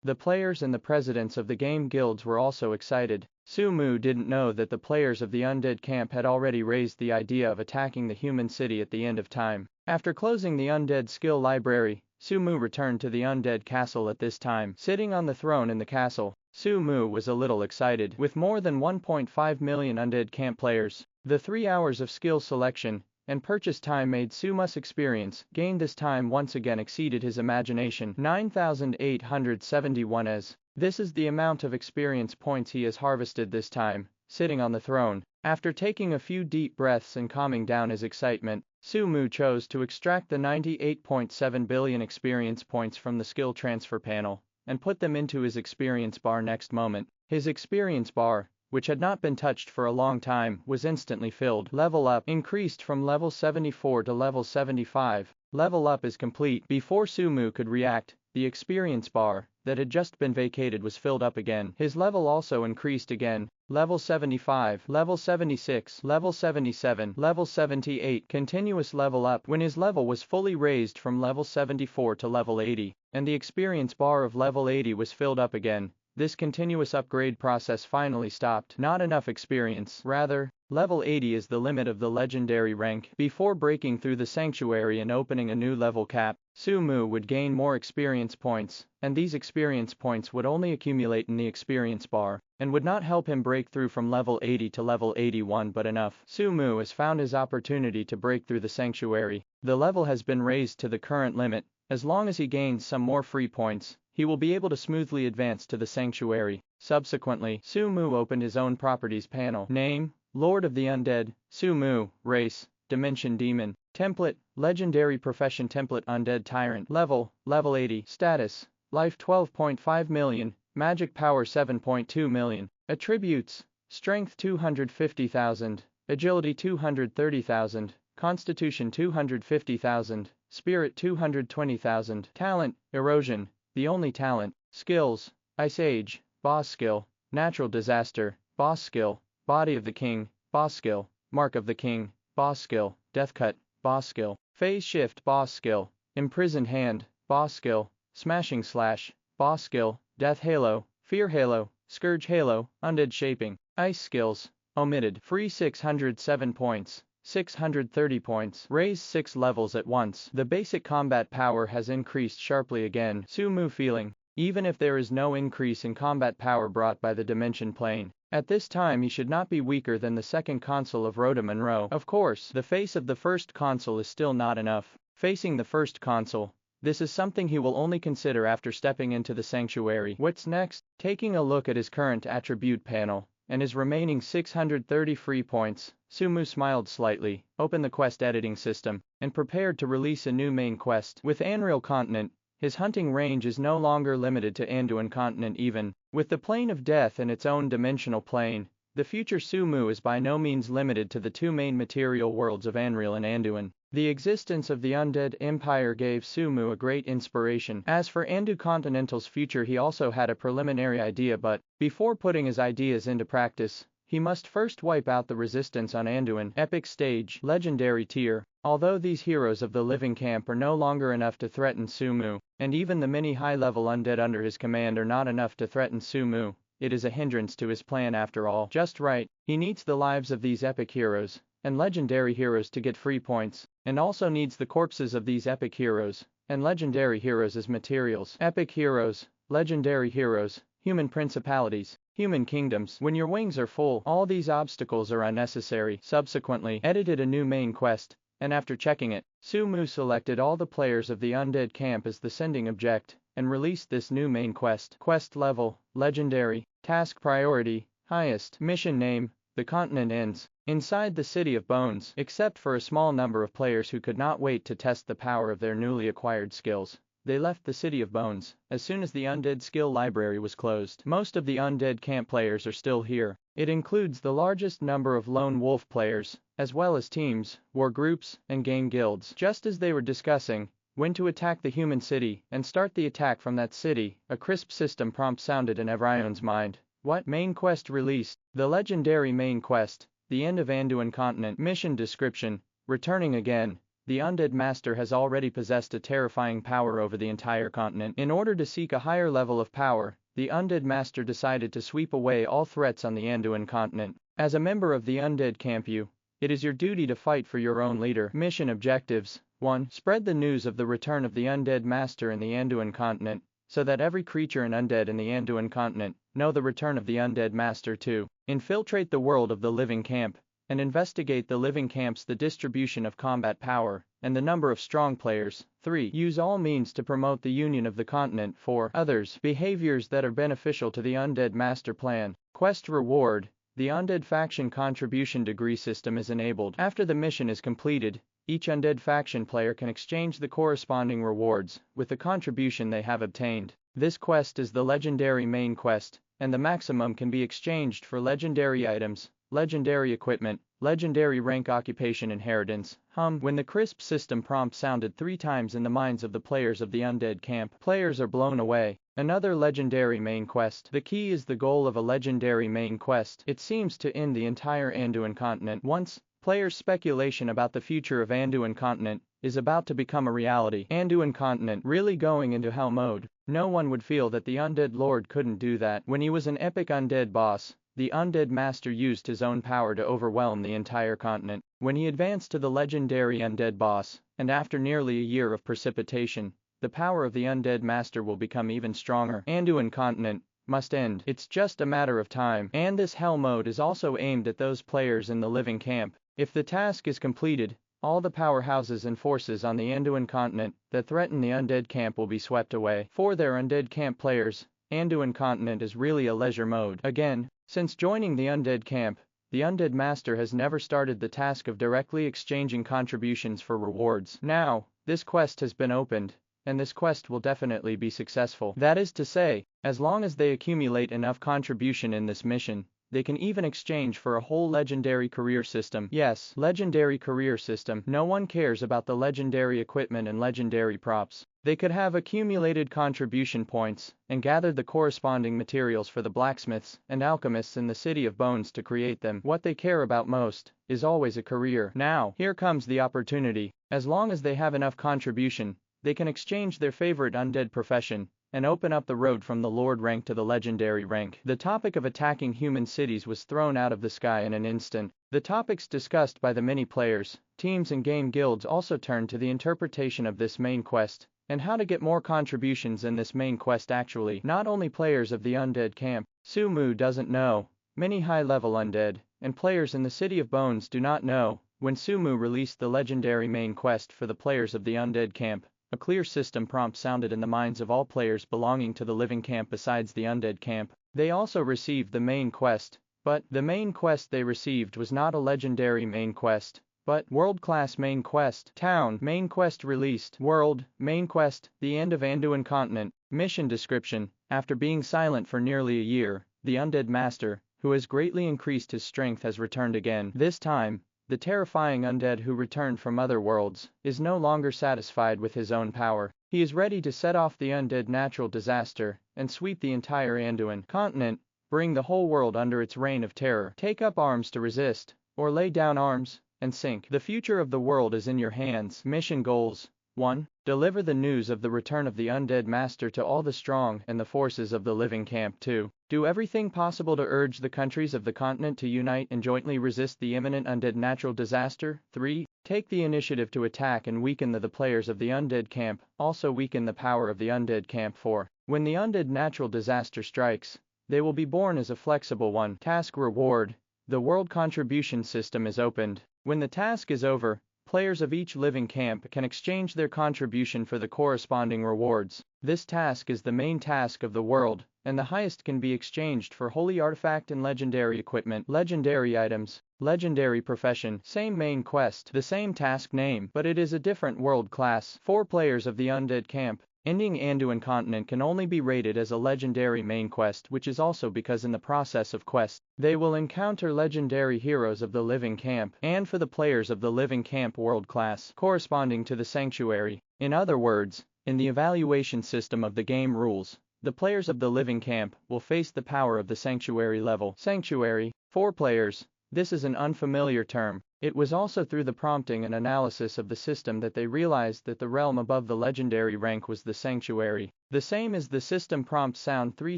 The players and the presidents of the game guilds were also excited. Sumu didn't know that the players of the undead camp had already raised the idea of attacking the human city at the end of time. After closing the undead skill library, Sumu returned to the undead castle. At this time, sitting on the throne in the castle, Sumu was a little excited. With more than 1.5 million undead camp players, the 3 hours of skill selection and purchase time made Sumu's experience gained this time once again exceeded his imagination. 9,871 as. This is the amount of experience points he has harvested this time, sitting on the throne. After taking a few deep breaths and calming down his excitement, Sumu chose to extract the 98.7 billion experience points from the skill transfer panel and put them into his experience bar. Next moment, his experience bar, which had not been touched for a long time, was instantly filled. Level up increased from level 74 to level 75. Level up is complete. Before Sumu could react, the experience bar that had just been vacated was filled up again. His level also increased again. Level 75, level 76, level 77, level 78. Continuous level up when his level was fully raised from level 74 to level 80, and the experience bar of level 80 was filled up again. This continuous upgrade process finally stopped. Not enough experience. Rather, level 80 is the limit of the legendary rank. Before breaking through the sanctuary and opening a new level cap, Sumu would gain more experience points, and these experience points would only accumulate in the experience bar, and would not help him break through from level 80 to level 81 but enough. Sumu has found his opportunity to break through the sanctuary. The level has been raised to the current limit. As long as he gains some more free points, he will be able to smoothly advance to the sanctuary. Subsequently, Sumu opened his own properties panel. Name: Lord of the Undead. Sumu. Race: Dimension Demon. Template: Legendary Profession Template Undead Tyrant. Level: Level 80. Status: Life 12.5 million, Magic Power 7.2 million. Attributes: Strength 250,000, Agility 230,000, Constitution 250,000, Spirit 220,000. Talent: Erosion, the only talent. Skills: Ice Age, Boss Skill. Natural Disaster, Boss Skill. Body of the King, Boss Skill. Mark of the King, Boss Skill. Death Cut, Boss Skill. Phase Shift, Boss Skill. Imprisoned Hand, Boss Skill. Smashing Slash, Boss Skill. Death Halo, Fear Halo, Scourge Halo. Undead Shaping. Ice Skills omitted. Free 607 points. 630 points. Raise 6 levels at once. The basic combat power has increased sharply again. Sumu feeling, even if there is no increase in combat power brought by the dimension plane, at this time he should not be weaker than the second consul of Rhoda Monroe. Of course, the face of the first consul is still not enough. Facing the first consul, this is something he will only consider after stepping into the sanctuary. What's next? Taking a look at his current attribute panel and his remaining 630 free points, Sumu smiled slightly, opened the quest editing system, and prepared to release a new main quest. With Anreal Continent, his hunting range is no longer limited to Anduin Continent even. With the Plane of Death and its own dimensional plane, the future Sumu is by no means limited to the two main material worlds of Anreal and Anduin. The existence of the Undead Empire gave Sumu a great inspiration. As for Andu Continental's future, he also had a preliminary idea, but before putting his ideas into practice, he must first wipe out the resistance on Anduin. Epic Stage, Legendary Tier. Although these heroes of the living camp are no longer enough to threaten Sumu, and even the many high-level undead under his command are not enough to threaten Sumu, it is a hindrance to his plan after all. Just right, he needs the lives of these epic heroes and legendary heroes to get free points, and also needs the corpses of these epic heroes and legendary heroes as materials. Epic heroes, legendary heroes, human principalities, human kingdoms. When your wings are full, all these obstacles are unnecessary. Subsequently, edited a new main quest, and after checking it, Sumu selected all the players of the undead camp as the sending object, and released this new main quest. Quest level, legendary, task priority, highest, mission name, the continent ends inside the City of Bones, except for a small number of players who could not wait to test the power of their newly acquired skills. They left the City of Bones as soon as the undead skill library was closed. Most of the undead camp players are still here. It includes the largest number of lone wolf players, as well as teams, war groups, and game guilds. Just as they were discussing when to attack the human city and start the attack from that city, a crisp system prompt sounded in Evrion's mind. What? Main quest released. The legendary main quest, the end of Anduin continent. Mission description, returning again. The undead master has already possessed a terrifying power over the entire continent. In order to seek a higher level of power, the undead master decided to sweep away all threats on the Anduin continent. As a member of the undead camp, it is your duty to fight for your own leader. Mission objectives. 1. Spread the news of the return of the undead master in the Anduin continent, so that every creature and undead in the Anduin continent know the return of the undead master. 2. Infiltrate the world of the living camp, and investigate the living camps, the distribution of combat power, and the number of strong players. 3. Use all means to promote the union of the continent. 4. Others, behaviors that are beneficial to the undead master plan. Quest reward, the undead faction contribution degree system is enabled. After the mission is completed, each undead faction player can exchange the corresponding rewards with the contribution they have obtained. This quest is the legendary main quest, and the maximum can be exchanged for legendary items, legendary equipment, legendary rank, occupation, inheritance. When the crisp system prompt sounded 3 times in the minds of the players of the undead camp, players are blown away. Another legendary main quest. The key is the goal of a legendary main quest. It seems to end the entire Anduin continent. Once, players' speculation about the future of Anduin continent is about to become a reality. Anduin continent really going into hell mode. No one would feel that the undead lord couldn't do that. When he was an epic undead boss, the undead master used his own power to overwhelm the entire continent. When he advanced to the legendary undead boss, and after nearly a year of precipitation, the power of the undead master will become even stronger. Anduin continent must end. It's just a matter of time. And this hell mode is also aimed at those players in the living camp. If the task is completed, all the powerhouses and forces on the Anduin continent that threaten the undead camp will be swept away. For their undead camp players, Anduin continent is really a leisure mode. Again, since joining the undead camp, the undead master has never started the task of directly exchanging contributions for rewards. Now, this quest has been opened, and this quest will definitely be successful. That is to say, as long as they accumulate enough contribution in this mission, they can even exchange for a whole legendary career system. Yes, legendary career system. No one cares about the legendary equipment and legendary props. They could have accumulated contribution points and gathered the corresponding materials for the blacksmiths and alchemists in the City of Bones to create them. What they care about most is always a career. Now, here comes the opportunity. As long as they have enough contribution, they can exchange their favorite undead profession and open up the road from the Lord rank to the legendary rank. The topic of attacking human cities was thrown out of the sky in an instant. The topics discussed by the many players, teams and game guilds also turned to the interpretation of this main quest, and how to get more contributions in this main quest. Actually, not only players of the undead camp, Sumu doesn't know, many high-level undead, and players in the City of Bones do not know. When Sumu released the legendary main quest for the players of the undead camp, a clear system prompt sounded in the minds of all players belonging to the living camp besides the undead camp. They also received the main quest, but the main quest they received was not a legendary main quest, but world-class main quest. Town main quest released. World main quest, the end of Anduin continent. Mission description. After being silent for nearly a year, the undead master, who has greatly increased his strength, has returned again. This time, the terrifying undead who returned from other worlds is no longer satisfied with his own power. He is ready to set off the undead natural disaster and sweep the entire Anduin continent, bring the whole world under its reign of terror. Take up arms to resist, or lay down arms and sink. The future of the world is in your hands. Mission goals. 1. Deliver the news of the return of the undead master to all the strong and the forces of the living camp. 2. Do everything possible to urge the countries of the continent to unite and jointly resist the imminent undead natural disaster. 3. Take the initiative to attack and weaken the players of the undead camp, also weaken the power of the undead camp. 4. When the undead natural disaster strikes, they will be born as a flexible one. Task reward. The world contribution system is opened. When the task is over, Players of each living camp can exchange their contribution for the corresponding rewards. This task is the main task of the world, and the highest can be exchanged for holy artifact and legendary equipment, legendary items, legendary profession, same main quest, the same task name, but it is a different world class. 4 players of the Undead camp. Ending Anduin continent can only be rated as a legendary main quest, which is also because in the process of quest, they will encounter legendary heroes of the living camp, and for the players of the living camp world class, corresponding to the sanctuary. In other words, in the evaluation system of the game rules, the players of the living camp will face the power of the sanctuary level. Sanctuary, 4 players. This is an unfamiliar term. It was also through the prompting and analysis of the system that they realized that the realm above the legendary rank was the sanctuary. The same as the system prompt sound 3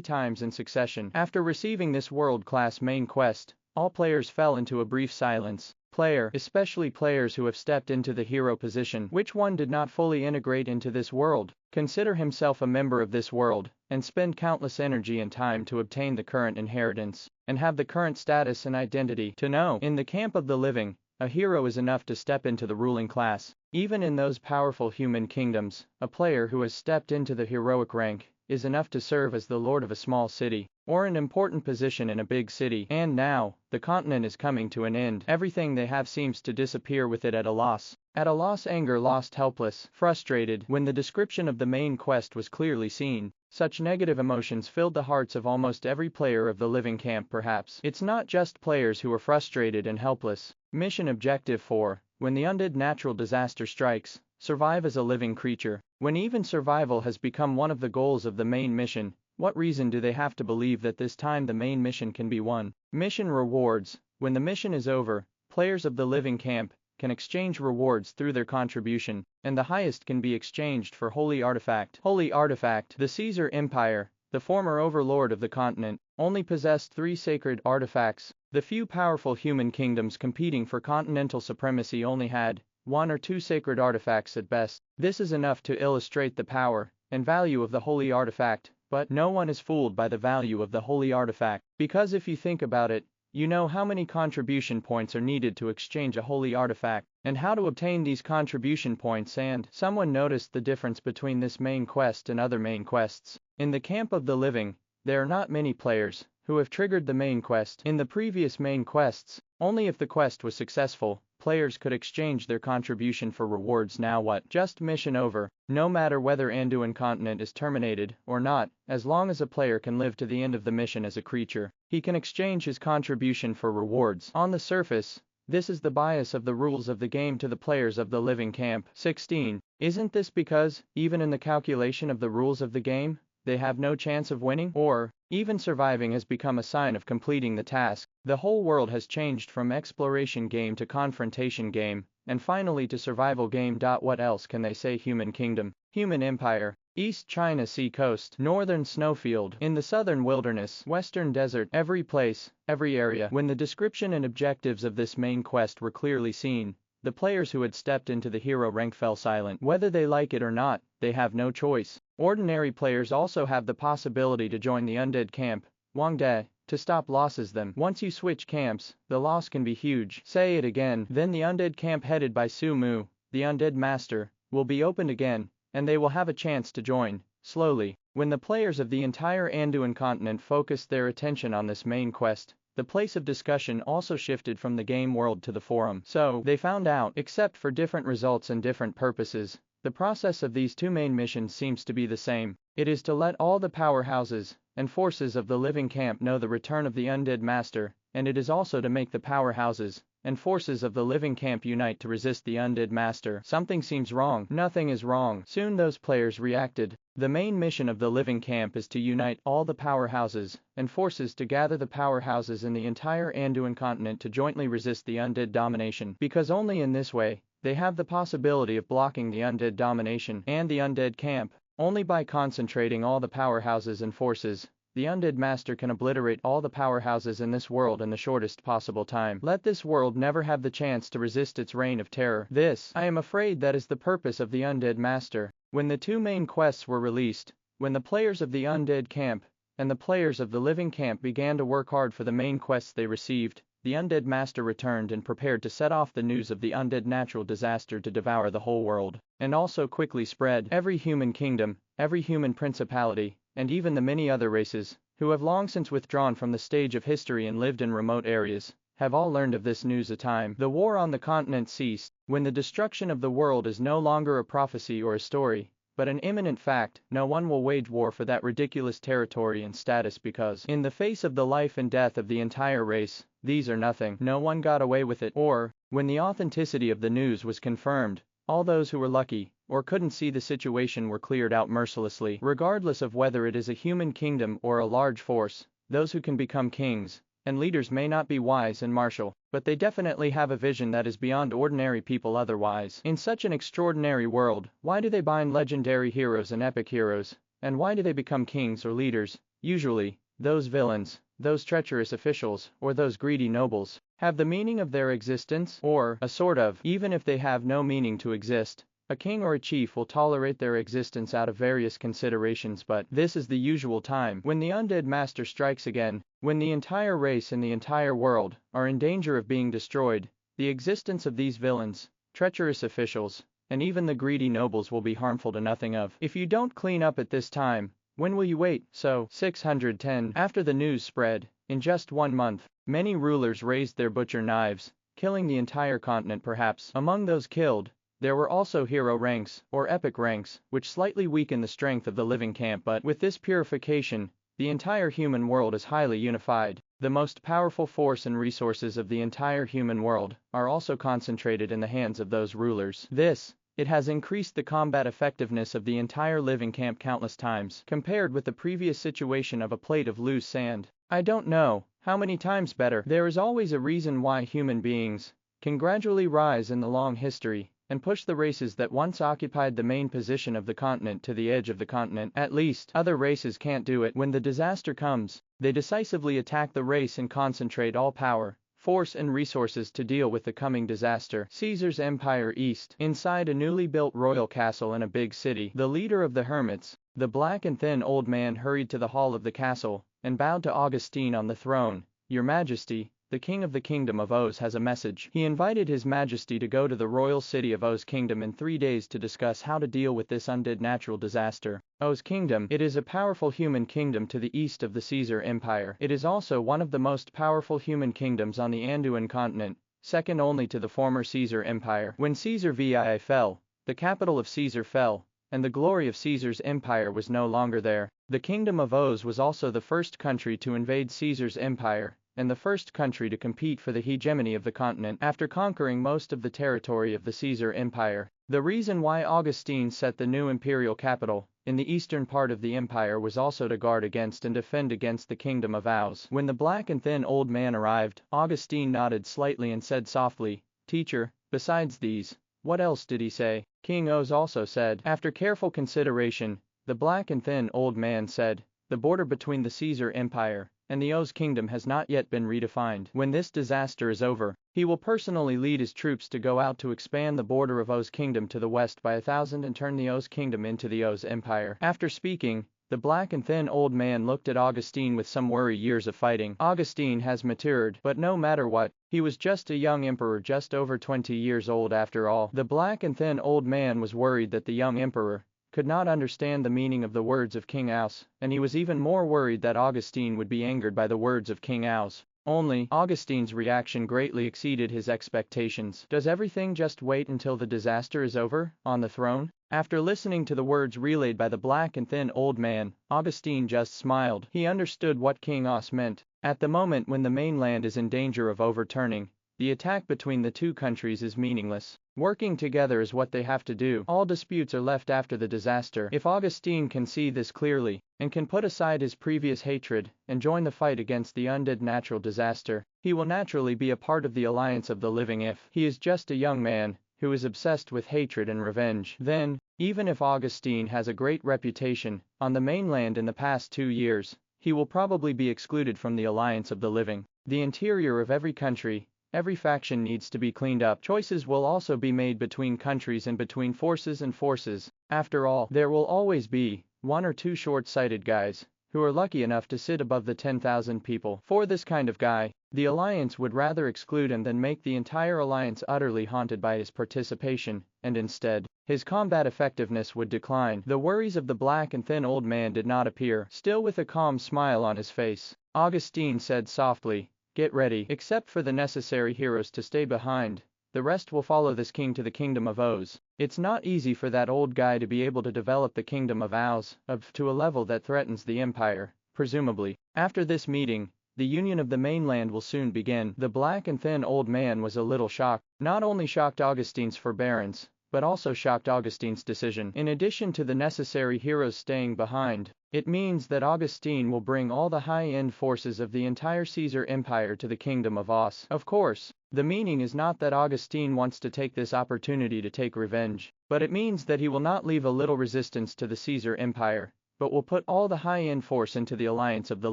times in succession. After receiving this world-class main quest, all players fell into a brief silence. Player, especially players who have stepped into the hero position, which one did not fully integrate into this world, consider himself a member of this world, and spend countless energy and time to obtain the current inheritance, and have the current status and identity. To know, in the camp of the living, a hero is enough to step into the ruling class. Even in those powerful human kingdoms, a player who has stepped into the heroic rank is enough to serve as the lord of a small city, or an important position in a big city. And now, the continent is coming to an end. Everything they have seems to disappear with it at a loss. At a loss, anger, lost, helpless, frustrated. When the description of the main quest was clearly seen, such negative emotions filled the hearts of almost every player of the living camp. Perhaps it's not just players who are frustrated and helpless. Mission Objective 4. When the undead natural disaster strikes, survive as a living creature. When even survival has become one of the goals of the main mission, what reason do they have to believe that this time the main mission can be won? Mission rewards. When the mission is over, players of the living camp can exchange rewards through their contribution, and the highest can be exchanged for holy artifact. Holy artifact. The Caesar Empire, the former overlord of the continent, only possessed 3 sacred artifacts. The few powerful human kingdoms competing for continental supremacy only had 1 or 2 sacred artifacts at best. This is enough to illustrate the power and value of the holy artifact, but no one is fooled by the value of the holy artifact, because if you think about it, you know how many contribution points are needed to exchange a holy artifact, and how to obtain these contribution points. And someone noticed the difference between this main quest and other main quests. In the camp of the living, there are not many players who have triggered the main quest. In the previous main quests, only if the quest was successful, players could exchange their contribution for rewards. Now what? Just mission over. No matter whether Anduin continent is terminated or not, as long as a player can live to the end of the mission as a creature, he can exchange his contribution for rewards. On the surface, this is the bias of the rules of the game to the players of the living camp. 16. Isn't this because, even in the calculation of the rules of the game, they have no chance of winning, or even surviving has become a sign of completing the task? The whole world has changed from exploration game to confrontation game, and finally to survival game. What else can they say? Human kingdom, human empire, East China Sea coast, northern snowfield, in the southern wilderness, western desert, every place, every area. When the description and objectives of this main quest were clearly seen, the players who had stepped into the hero rank fell silent. Whether they like it or not, they have no choice. Ordinary players also have the possibility to join the undead camp, Wangde, to stop losses them. Once you switch camps, the loss can be huge. Say it again. Then the undead camp headed by Su Mu, the undead master, will be opened again, and they will have a chance to join, slowly. When the players of the entire Anduin continent focused their attention on this main quest, the place of discussion also shifted from the game world to the forum. So, they found out, except for different results and different purposes, the process of these 2 main missions seems to be the same. It is to let all the powerhouses and forces of the living camp know the return of the undead master, and it is also to make the powerhouses and forces of the living camp unite to resist the undead master. Something seems wrong. Nothing is wrong. Soon those players reacted. The main mission of the living camp is to unite all the powerhouses and forces to gather the powerhouses in the entire Anduin continent to jointly resist the undead domination, because only in this way, they have the possibility of blocking the undead domination and the undead camp. Only by concentrating all the powerhouses and forces, the undead master can obliterate all the powerhouses in this world in the shortest possible time. Let this world never have the chance to resist its reign of terror. This, I am afraid, that is the purpose of the undead master. When the 2 main quests were released, when the players of the undead camp and the players of the living camp began to work hard for the main quests they received, the undead master returned and prepared to set off the news of the undead natural disaster to devour the whole world, and also quickly spread every human kingdom, every human principality, and even the many other races, who have long since withdrawn from the stage of history and lived in remote areas, have all learned of this news. A time the war on the continent ceased, when the destruction of the world is no longer a prophecy or a story, but an imminent fact. No one will wage war for that ridiculous territory and status because, in the face of the life and death of the entire race, these are nothing. No one got away with it. Or, when the authenticity of the news was confirmed, all those who were lucky, or couldn't see the situation were cleared out mercilessly. Regardless of whether it is a human kingdom or a large force, those who can become kings and leaders may not be wise and martial, but they definitely have a vision that is beyond ordinary people otherwise. In such an extraordinary world, why do they bind legendary heroes and epic heroes? And why do they become kings or leaders? Usually, those villains, those treacherous officials, or those greedy nobles, have the meaning of their existence, or a sort of, even if they have no meaning to exist. A king or a chief will tolerate their existence out of various considerations, but this is the usual time when the undead master strikes again, when the entire race and the entire world are in danger of being destroyed. The existence of these villains, treacherous officials, and even the greedy nobles will be harmful to nothing of. If you don't clean up at this time, when will you wait? So, 610. After the news spread, in just 1 month, many rulers raised their butcher knives, killing the entire continent. Perhaps among those killed, there were also hero ranks, or epic ranks, which slightly weaken the strength of the living camp. But with this purification, the entire human world is highly unified. The most powerful force and resources of the entire human world are also concentrated in the hands of those rulers. It has increased the combat effectiveness of the entire living camp countless times, compared with the previous situation of a plate of loose sand. I don't know how many times better. There is always a reason why human beings can gradually rise in the long history and push the races that once occupied the main position of the continent to the edge of the continent. At least, other races can't do it. When the disaster comes, they decisively attack the race and concentrate all power, force and resources to deal with the coming disaster. Caesar's Empire East. Inside a newly built royal castle in a big city, the leader of the hermits, the black and thin old man, hurried to the hall of the castle and bowed to Augustine on the throne. Your Majesty, the king of the kingdom of Oz has a message. He invited his majesty to go to the royal city of Oz kingdom in 3 days to discuss how to deal with this undead natural disaster. Oz kingdom, it is a powerful human kingdom to the east of the Caesar Empire. It is also one of the most powerful human kingdoms on the Anduin continent, second only to the former Caesar Empire. When Caesar VII fell, the capital of Caesar fell, and the glory of Caesar's empire was no longer there. The kingdom of Oz was also the first country to invade Caesar's empire, and the first country to compete for the hegemony of the continent after conquering most of the territory of the Caesar Empire. The reason why Augustine set the new imperial capital in the eastern part of the empire was also to guard against and defend against the kingdom of Oz. When the black and thin old man arrived, Augustine nodded slightly and said softly, "Teacher, besides these, what else did he say?" King Oz also said. After careful consideration, the black and thin old man said, "The border between the Caesar Empire and the Oz kingdom has not yet been redefined. When this disaster is over, he will personally lead his troops to go out to expand the border of Oz kingdom to the west by 1,000 and turn the Oz kingdom into the Oz Empire." After speaking, the black and thin old man looked at Augustine with some worry. Years of fighting. Augustine has matured, but no matter what, he was just a young emperor, just over 20 years old after all. The black and thin old man was worried that the young emperor could not understand the meaning of the words of King Aus, and he was even more worried that Augustine would be angered by the words of King Aus. Only, Augustine's reaction greatly exceeded his expectations. Does everything just wait until the disaster is over, on the throne? After listening to the words relayed by the black and thin old man, Augustine just smiled. He understood what King Aus meant. At the moment when the mainland is in danger of overturning, the attack between the two countries is meaningless. Working together is what they have to do. All disputes are left after the disaster. If Augustine can see this clearly, and can put aside his previous hatred, and join the fight against the undead natural disaster, he will naturally be a part of the alliance of the living. If he is just a young man who is obsessed with hatred and revenge, then, even if Augustine has a great reputation on the mainland in the past 2 years, he will probably be excluded from the alliance of the living. The interior of every country, every faction needs to be cleaned up. Choices will also be made between countries and between forces and forces. After all, there will always be 1 or 2 short-sighted guys who are lucky enough to sit above the 10,000 people. For this kind of guy, The alliance would rather exclude him than make the entire alliance utterly haunted by his participation, and instead, his combat effectiveness would decline. The worries of the black and thin old man did not appear. Still with a calm smile on his face, Augustine said softly, "Get ready. Except for the necessary heroes to stay behind, the rest will follow this king to the kingdom of Oz. It's not easy for that old guy to be able to develop the kingdom of Oz to a level that threatens the empire, presumably. After this meeting, the union of the mainland will soon begin." The black and thin old man was a little shocked. Not only shocked Augustine's forbearance, but also shocked Augustine's decision. In addition to the necessary heroes staying behind, it means that Augustine will bring all the high-end forces of the entire Caesar Empire to the kingdom of Oz. Of course, the meaning is not that Augustine wants to take this opportunity to take revenge, but it means that he will not leave a little resistance to the Caesar Empire, but will put all the high-end force into the alliance of the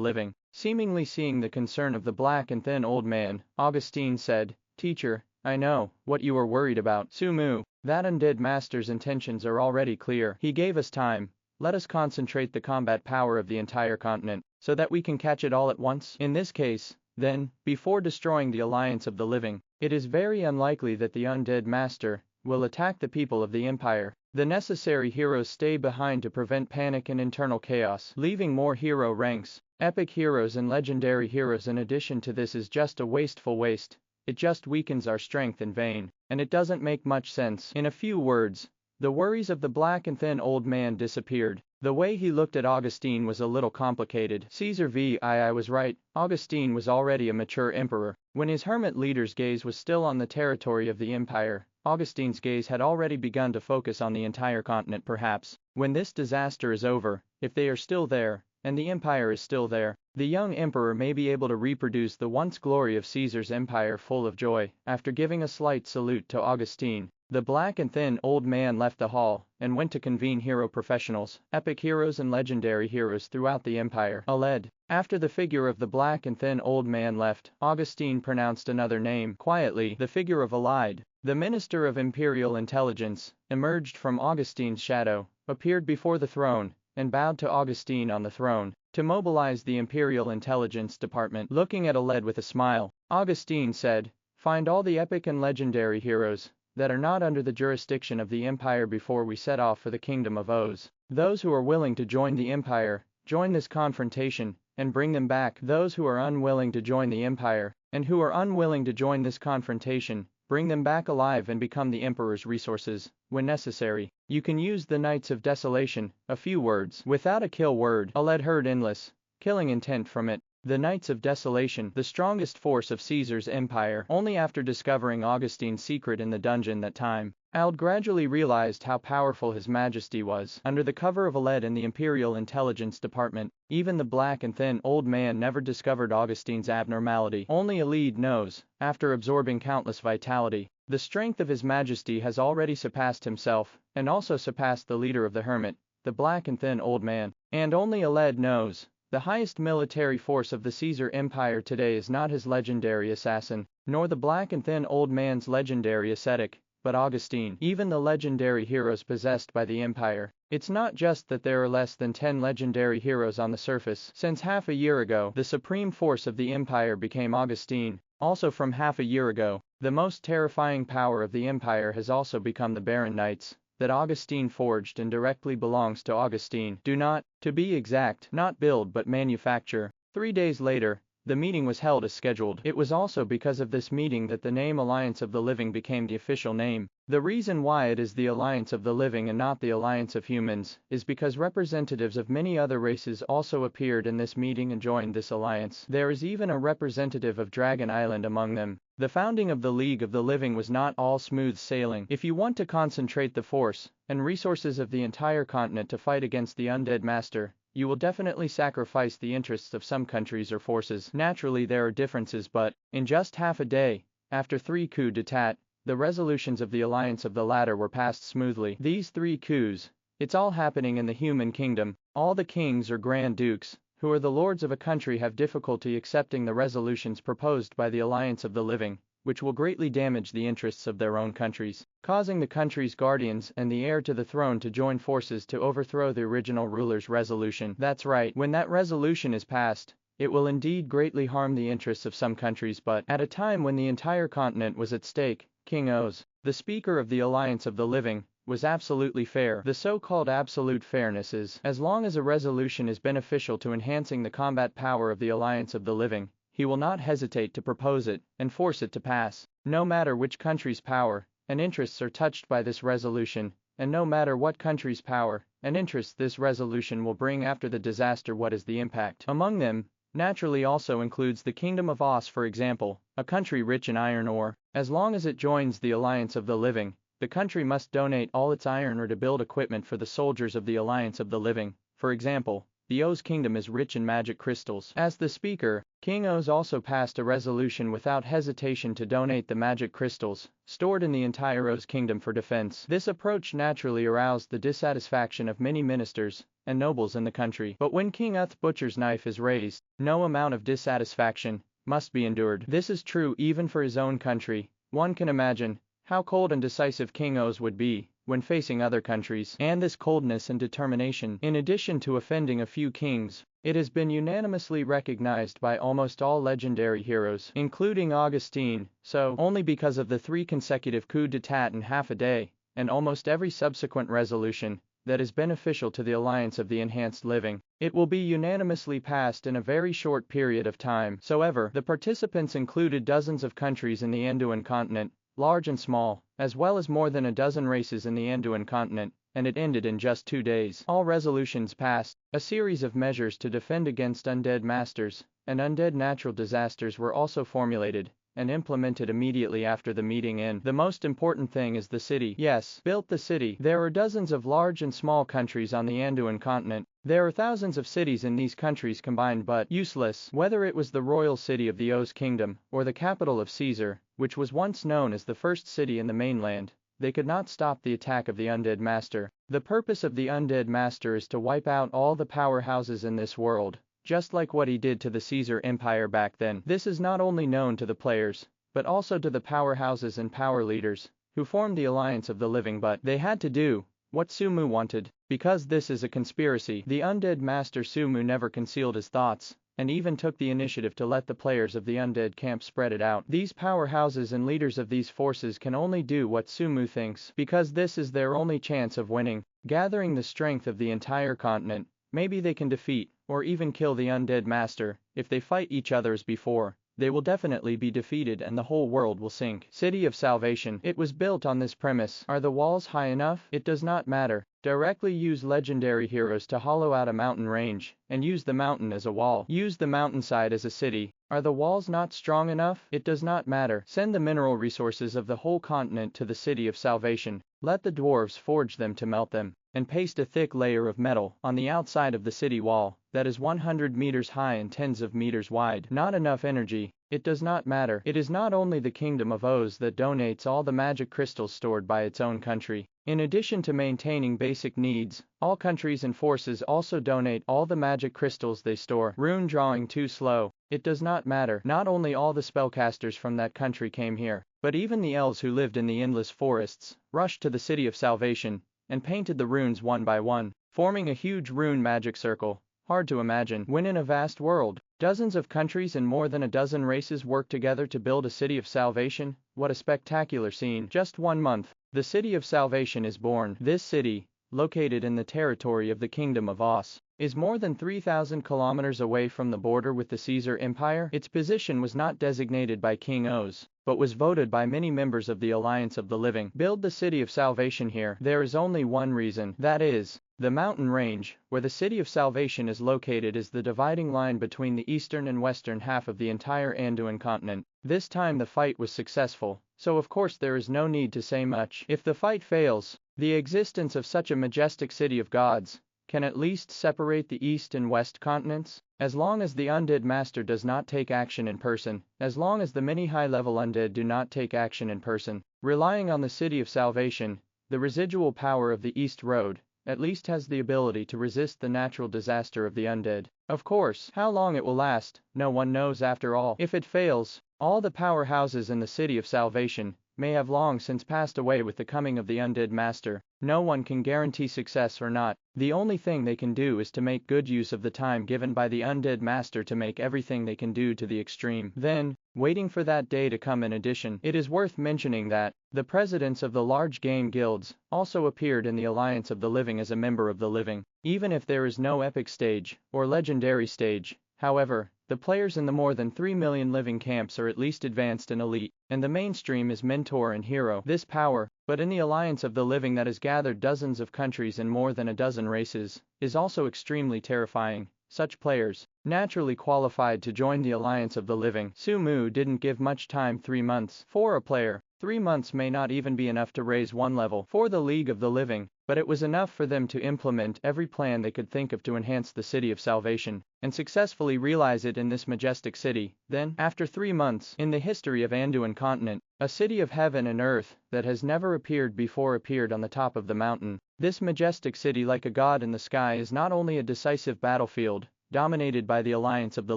living. Seemingly seeing the concern of the black and thin old man, Augustine said, "Teacher, I know what you are worried about. Sumu, that undead master's intentions are already clear. He gave us time. Let us concentrate the combat power of the entire continent, so that we can catch it all at once. In this case, then, before destroying the alliance of the living, it is very unlikely that the undead master will attack the people of the empire. The necessary heroes stay behind to prevent panic and internal chaos. Leaving more hero ranks, epic heroes and legendary heroes in addition to this is just a wasteful waste. It just weakens our strength in vain, and it doesn't make much sense." In a few words, the worries of the black and thin old man disappeared. The way he looked at Augustine was a little complicated. Caesar I was right, Augustine was already a mature emperor. When his hermit leader's gaze was still on the territory of the empire, Augustine's gaze had already begun to focus on the entire continent. Perhaps, when this disaster is over, if they are still there, and the empire is still there, the young emperor may be able to reproduce the once glory of Caesar's empire full of joy. After giving a slight salute to Augustine, the black and thin old man left the hall, and went to convene hero professionals, epic heroes and legendary heroes throughout the empire. Aled. After the figure of the black and thin old man left, Augustine pronounced another name. Quietly, the figure of Aled, the Minister of Imperial Intelligence, emerged from Augustine's shadow, appeared before the throne, and bowed to Augustine on the throne, to mobilize the Imperial Intelligence Department. Looking at Aled with a smile, Augustine said, "Find all the epic and legendary heroes that are not under the jurisdiction of the Empire before we set off for the Kingdom of Oz. Those who are willing to join the Empire, join this confrontation, and bring them back. Those who are unwilling to join the Empire, and who are unwilling to join this confrontation, bring them back alive and become the Emperor's resources, when necessary. You can use the Knights of Desolation." A few words. Without a kill word, Aled heard endless, killing intent from it. The Knights of Desolation, the strongest force of Caesar's empire. Only after discovering Augustine's secret in the dungeon that time, Aled gradually realized how powerful His Majesty was. Under the cover of Aled in the Imperial Intelligence Department, even the black and thin old man never discovered Augustine's abnormality. Only Aled knows, after absorbing countless vitality, the strength of His Majesty has already surpassed himself, and also surpassed the leader of the hermit, the black and thin old man. And only Aled knows, the highest military force of the Caesar Empire today is not his legendary assassin, nor the black and thin old man's legendary ascetic, but Augustine. Even the legendary heroes possessed by the Empire. It's not just that there are less than 10 legendary heroes on the surface. Since half a year ago, the supreme force of the Empire became Augustine. Also from half a year ago, the most terrifying power of the Empire has also become the Baron Knights, that Augustine forged and directly belongs to Augustine. Do not, to be exact, not build but manufacture. 3 days later, the meeting was held as scheduled. It was also because of this meeting that the name Alliance of the Living became the official name. The reason why it is the Alliance of the Living and not the Alliance of Humans is because representatives of many other races also appeared in this meeting and joined this alliance. There is even a representative of Dragon Island among them. The founding of the League of the Living was not all smooth sailing. If you want to concentrate the force and resources of the entire continent to fight against the Undead Master, you will definitely sacrifice the interests of some countries or forces. Naturally there are differences, but, in just half a day, after 3 coups d'etat, the resolutions of the alliance of the latter were passed smoothly. These 3 coups, it's all happening in the human kingdom. All the kings or grand dukes, who are the lords of a country, have difficulty accepting the resolutions proposed by the Alliance of the Living, which will greatly damage the interests of their own countries, causing the country's guardians and the heir to the throne to join forces to overthrow the original ruler's resolution. That's right, when that resolution is passed, it will indeed greatly harm the interests of some countries, but at a time when the entire continent was at stake, King Oz, the Speaker of the Alliance of the Living, was absolutely fair. The so-called absolute fairness is, as long as a resolution is beneficial to enhancing the combat power of the Alliance of the Living, he will not hesitate to propose it and force it to pass, no matter which country's power and interests are touched by this resolution, and no matter what country's power and interests this resolution will bring after the disaster. What is the impact? Among them, naturally also includes the Kingdom of Oz, for example, a country rich in iron ore. As long as it joins the Alliance of the Living, the country must donate all its iron ore to build equipment for the soldiers of the Alliance of the Living. For example, the Oz Kingdom is rich in magic crystals. As the Speaker, King Oz also passed a resolution without hesitation to donate the magic crystals stored in the entire Oz Kingdom for defense. This approach naturally aroused the dissatisfaction of many ministers and nobles in the country. But when King Uth's butcher's knife is raised, no amount of dissatisfaction must be endured. This is true even for his own country. One can imagine how cold and decisive King Oz would be when facing other countries. And this coldness and determination, in addition to offending a few kings, it has been unanimously recognized by almost all legendary heroes, including Augustine, so only because of the 3 consecutive coups d'etat in half a day, and almost every subsequent resolution that is beneficial to the Alliance of the Enhanced Living, it will be unanimously passed in a very short period of time. However, the participants included dozens of countries in the Anduin continent, large and small, as well as more than a dozen races in the Anduin continent, and it ended in just 2 days. All resolutions passed, a series of measures to defend against undead masters and undead natural disasters were also formulated and implemented immediately after the meeting. And the most important thing is the city. Yes, built the city. There are dozens of large and small countries on the Anduin continent. There are thousands of cities in these countries combined, but useless. Whether it was the royal city of the Oz Kingdom or the capital of Caesar, which was once known as the first city in the mainland, they could not stop the attack of the Undead Master. The purpose of the Undead Master is to wipe out all the powerhouses in this world, just like what he did to the Caesar Empire back then. This is not only known to the players, but also to the powerhouses and power leaders who formed the Alliance of the Living, but they had to do what Sumu wanted. Because this is a conspiracy, the Undead Master Sumu never concealed his thoughts, and even took the initiative to let the players of the Undead camp spread it out. These powerhouses and leaders of these forces can only do what Sumu thinks, because this is their only chance of winning. Gathering the strength of the entire continent, maybe they can defeat, or even kill the Undead Master. If they fight each other as before, they will definitely be defeated and the whole world will sink. City of Salvation. It was built on this premise. Are the walls high enough? It does not matter. Directly use legendary heroes to hollow out a mountain range, and use the mountain as a wall. Use the mountainside as a city. Are the walls not strong enough? It does not matter. Send the mineral resources of the whole continent to the City of Salvation. Let the dwarves forge them to melt them, and paste a thick layer of metal on the outside of the city wall that is 100 meters high and tens of meters wide. Not enough energy. It does not matter. It is not only the Kingdom of Oz that donates all the magic crystals stored by its own country. In addition to maintaining basic needs, all countries and forces also donate all the magic crystals they store. Rune drawing too slow. It does not matter. Not only all the spellcasters from that country came here, but even the elves who lived in the endless forests rushed to the City of Salvation and painted the runes one by one, forming a huge rune magic circle. Hard to imagine. When in a vast world, dozens of countries and more than a dozen races work together to build a City of Salvation. What a spectacular scene. Just 1 month, the City of Salvation is born. This city, located in the territory of the Kingdom of Oz, is more than 3,000 kilometers away from the border with the Caesar Empire. Its position was not designated by King Oz, but was voted by many members of the Alliance of the Living. Build the City of Salvation here. There is only one reason, that is, the mountain range, where the City of Salvation is located, is the dividing line between the eastern and western half of the entire Anduin continent. This time the fight was successful, so of course there is no need to say much. If the fight fails, the existence of such a majestic city of gods can at least separate the east and west continents. As long as the Undead Master does not take action in person, as long as the many high-level undead do not take action in person, relying on the City of Salvation, the residual power of the East Road at least has the ability to resist the natural disaster of the undead. Of course, how long it will last, no one knows after all. If it fails, all the powerhouses in the City of Salvation may have long since passed away with the coming of the Undead Master. No one can guarantee success or not. The only thing they can do is to make good use of the time given by the Undead Master to make everything they can do to the extreme. Then, waiting for that day to come. In addition, it is worth mentioning that the presidents of the large game guilds also appeared in the Alliance of the Living as a member of the Living. Even if there is no epic stage or legendary stage, however, the players in the more than 3 million living camps are at least advanced and elite, and the mainstream is mentor and hero. This power, but in the Alliance of the Living that has gathered dozens of countries and more than a dozen races, is also extremely terrifying. Such players, naturally qualified to join the Alliance of the Living. Sumu didn't give much time. 3 months. For a player, 3 months may not even be enough to raise one level for the League of the Living, but it was enough for them to implement every plan they could think of to enhance the City of Salvation, and successfully realize it in this majestic city. Then, after 3 months, in the history of Anduin continent, a city of heaven and earth that has never appeared before appeared on the top of the mountain. This majestic city, like a god in the sky, is not only a decisive battlefield, dominated by the Alliance of the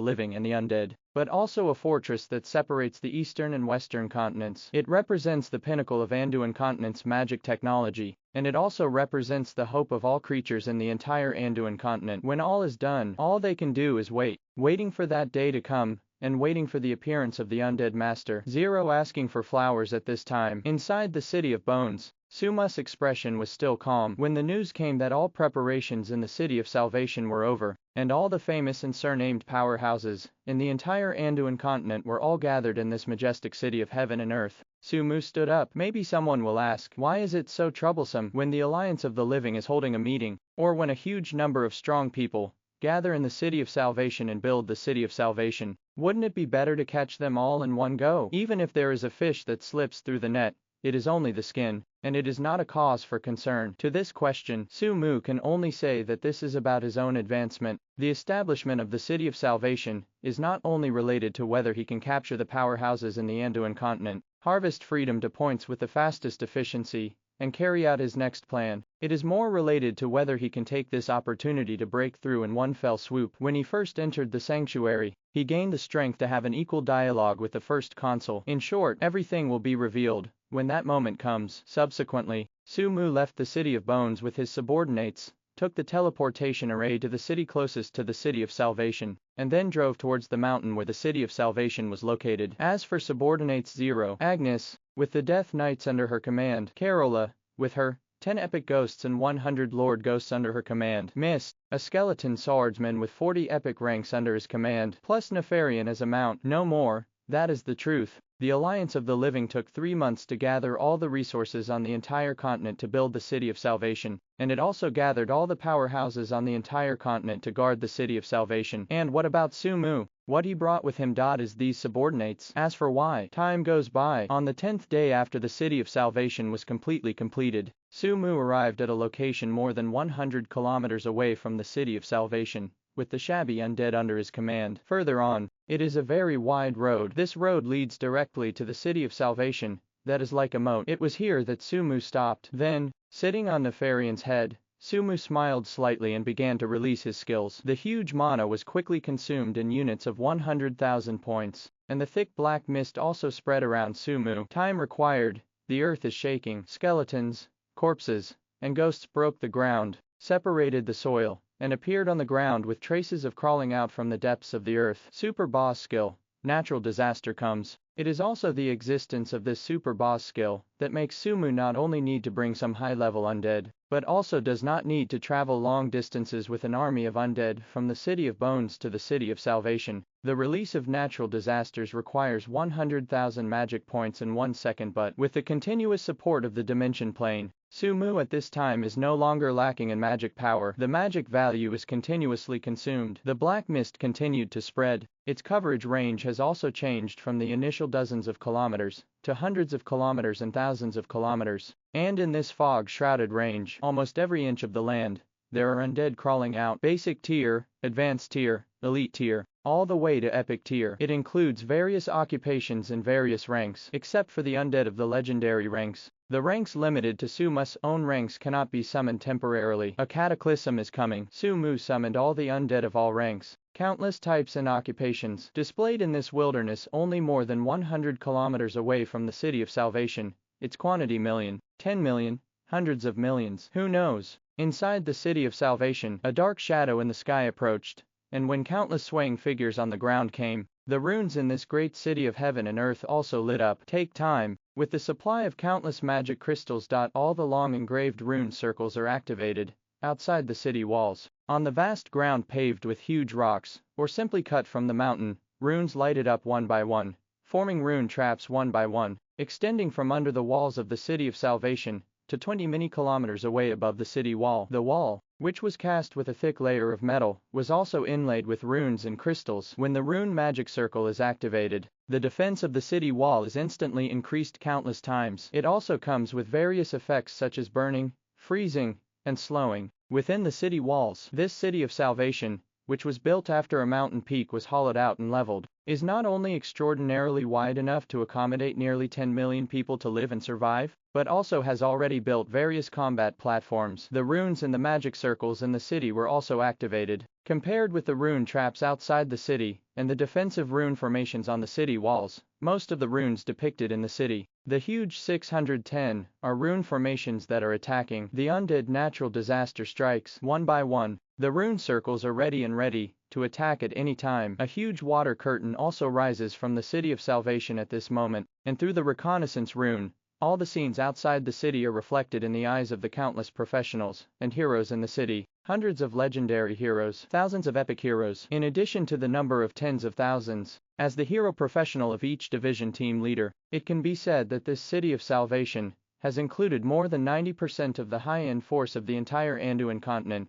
Living and the Undead, but also a fortress that separates the eastern and western continents. It represents the pinnacle of Anduin continent's magic technology, and it also represents the hope of all creatures in the entire Anduin continent. When all is done, all they can do is waiting for that day to come, and waiting for the appearance of the Undead Master. Zero asking for flowers at this time. Inside the City of Bones, Suma's expression was still calm when the news came that all preparations in the City of Salvation were over, and all the famous and surnamed powerhouses in the entire Anduin continent were all gathered in this majestic city of heaven and earth. Sumu stood up. Maybe someone will ask, why is it so troublesome when the Alliance of the Living is holding a meeting, or when a huge number of strong people gather in the City of Salvation and build the City of Salvation? Wouldn't it be better to catch them all in one go? Even if there is a fish that slips through the net, it is only the skin, and it is not a cause for concern. To this question, Sumu can only say that this is about his own advancement. The establishment of the City of Salvation is not only related to whether he can capture the powerhouses in the Anduin continent, harvest freedom to points with the fastest efficiency, and carry out his next plan. It is more related to whether he can take this opportunity to break through in one fell swoop. When he first entered the sanctuary, he gained the strength to have an equal dialogue with the first consul. In short, everything will be revealed when that moment comes. Subsequently, Sumu left the City of Bones with his subordinates, took the teleportation array to the city closest to the City of Salvation, and then drove towards the mountain where the City of Salvation was located. As for subordinates, Zero, Agnes, with the Death Knights under her command, Carola, with her 10 epic ghosts and 100 lord ghosts under her command, Mist, a skeleton swordsman with 40 epic ranks under his command, plus Nefarian as a mount. No more. That is the truth. The Alliance of the Living took 3 months to gather all the resources on the entire continent to build the City of Salvation, and it also gathered all the powerhouses on the entire continent to guard the City of Salvation. And what about Sumu? What he brought with him is these subordinates. As for why time goes by, on the 10th day after the City of Salvation was completely completed, Sumu arrived at a location more than 100 kilometers away from the City of Salvation, with the shabby undead under his command. Further on, it is a very wide road. This road leads directly to the City of Salvation, that is like a moat. It was here that Sumu stopped. Then, sitting on Nefarian's head, Sumu smiled slightly and began to release his skills. The huge mana was quickly consumed in units of 100,000 points, and the thick black mist also spread around Sumu. Time required. The earth is shaking. Skeletons, corpses, and ghosts broke the ground, separated the soil, and appeared on the ground with traces of crawling out from the depths of the earth. Super boss skill. Natural disaster comes. It is also the existence of this super boss skill that makes Sumu not only need to bring some high-level undead, but also does not need to travel long distances with an army of undead from the City of Bones to the City of Salvation. The release of natural disasters requires 100,000 magic points in 1 second, but with the continuous support of the dimension plane, Sumu at this time is no longer lacking in magic power. The magic value is continuously consumed. The black mist continued to spread. Its coverage range has also changed from the initial dozens of kilometers to hundreds of kilometers and thousands of kilometers. And in this fog-shrouded range, almost every inch of the land, there are undead crawling out. Basic tier, advanced tier, elite tier, all the way to epic tier. It includes various occupations and various ranks, except for the undead of the legendary ranks. The ranks limited to Suma's own ranks cannot be summoned temporarily. A cataclysm is coming. Sumu summoned all the undead of all ranks, Countless types and occupations displayed in this wilderness only more than 100 kilometers away from the City of Salvation, its quantity million, 10 million, hundreds of millions, who knows? Inside the City of Salvation, a dark shadow in the sky approached, and when countless swaying figures on the ground came, the runes in this great city of heaven and earth also lit up. Take time. With the supply of countless magic crystals. All the long engraved rune circles are activated outside the city walls. On the vast ground paved with huge rocks, or simply cut from the mountain, runes lighted up one by one, forming rune traps one by one, extending from under the walls of the City of Salvation to 20 many kilometers away above the city wall. The wall, which was cast with a thick layer of metal, was also inlaid with runes and crystals. When the rune magic circle is activated, the defense of the city wall is instantly increased countless times. It also comes with various effects such as burning, freezing, and slowing. Within the city walls, this City of Salvation, which was built after a mountain peak was hollowed out and leveled, is not only extraordinarily wide enough to accommodate nearly 10 million people to live and survive, but also has already built various combat platforms. The runes and the magic circles in the city were also activated. Compared with the rune traps outside the city, and the defensive rune formations on the city walls, most of the runes depicted in the city, the huge 610, are rune formations that are attacking. The undead natural disaster strikes one by one. The rune circles are ready to attack at any time. A huge water curtain also rises from the City of Salvation at this moment, and through the reconnaissance rune, all the scenes outside the city are reflected in the eyes of the countless professionals and heroes in the city. Hundreds of legendary heroes, thousands of epic heroes, in addition to the number of tens of thousands. As the hero professional of each division team leader, it can be said that this City of Salvation has included more than 90% of the high-end force of the entire Anduin continent.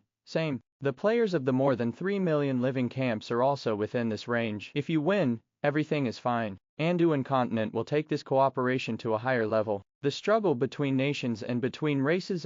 The players of the more than 3 million living camps are also within this range. If you win, everything is fine. Anduin continent will take this cooperation to a higher level. The struggle between nations and between races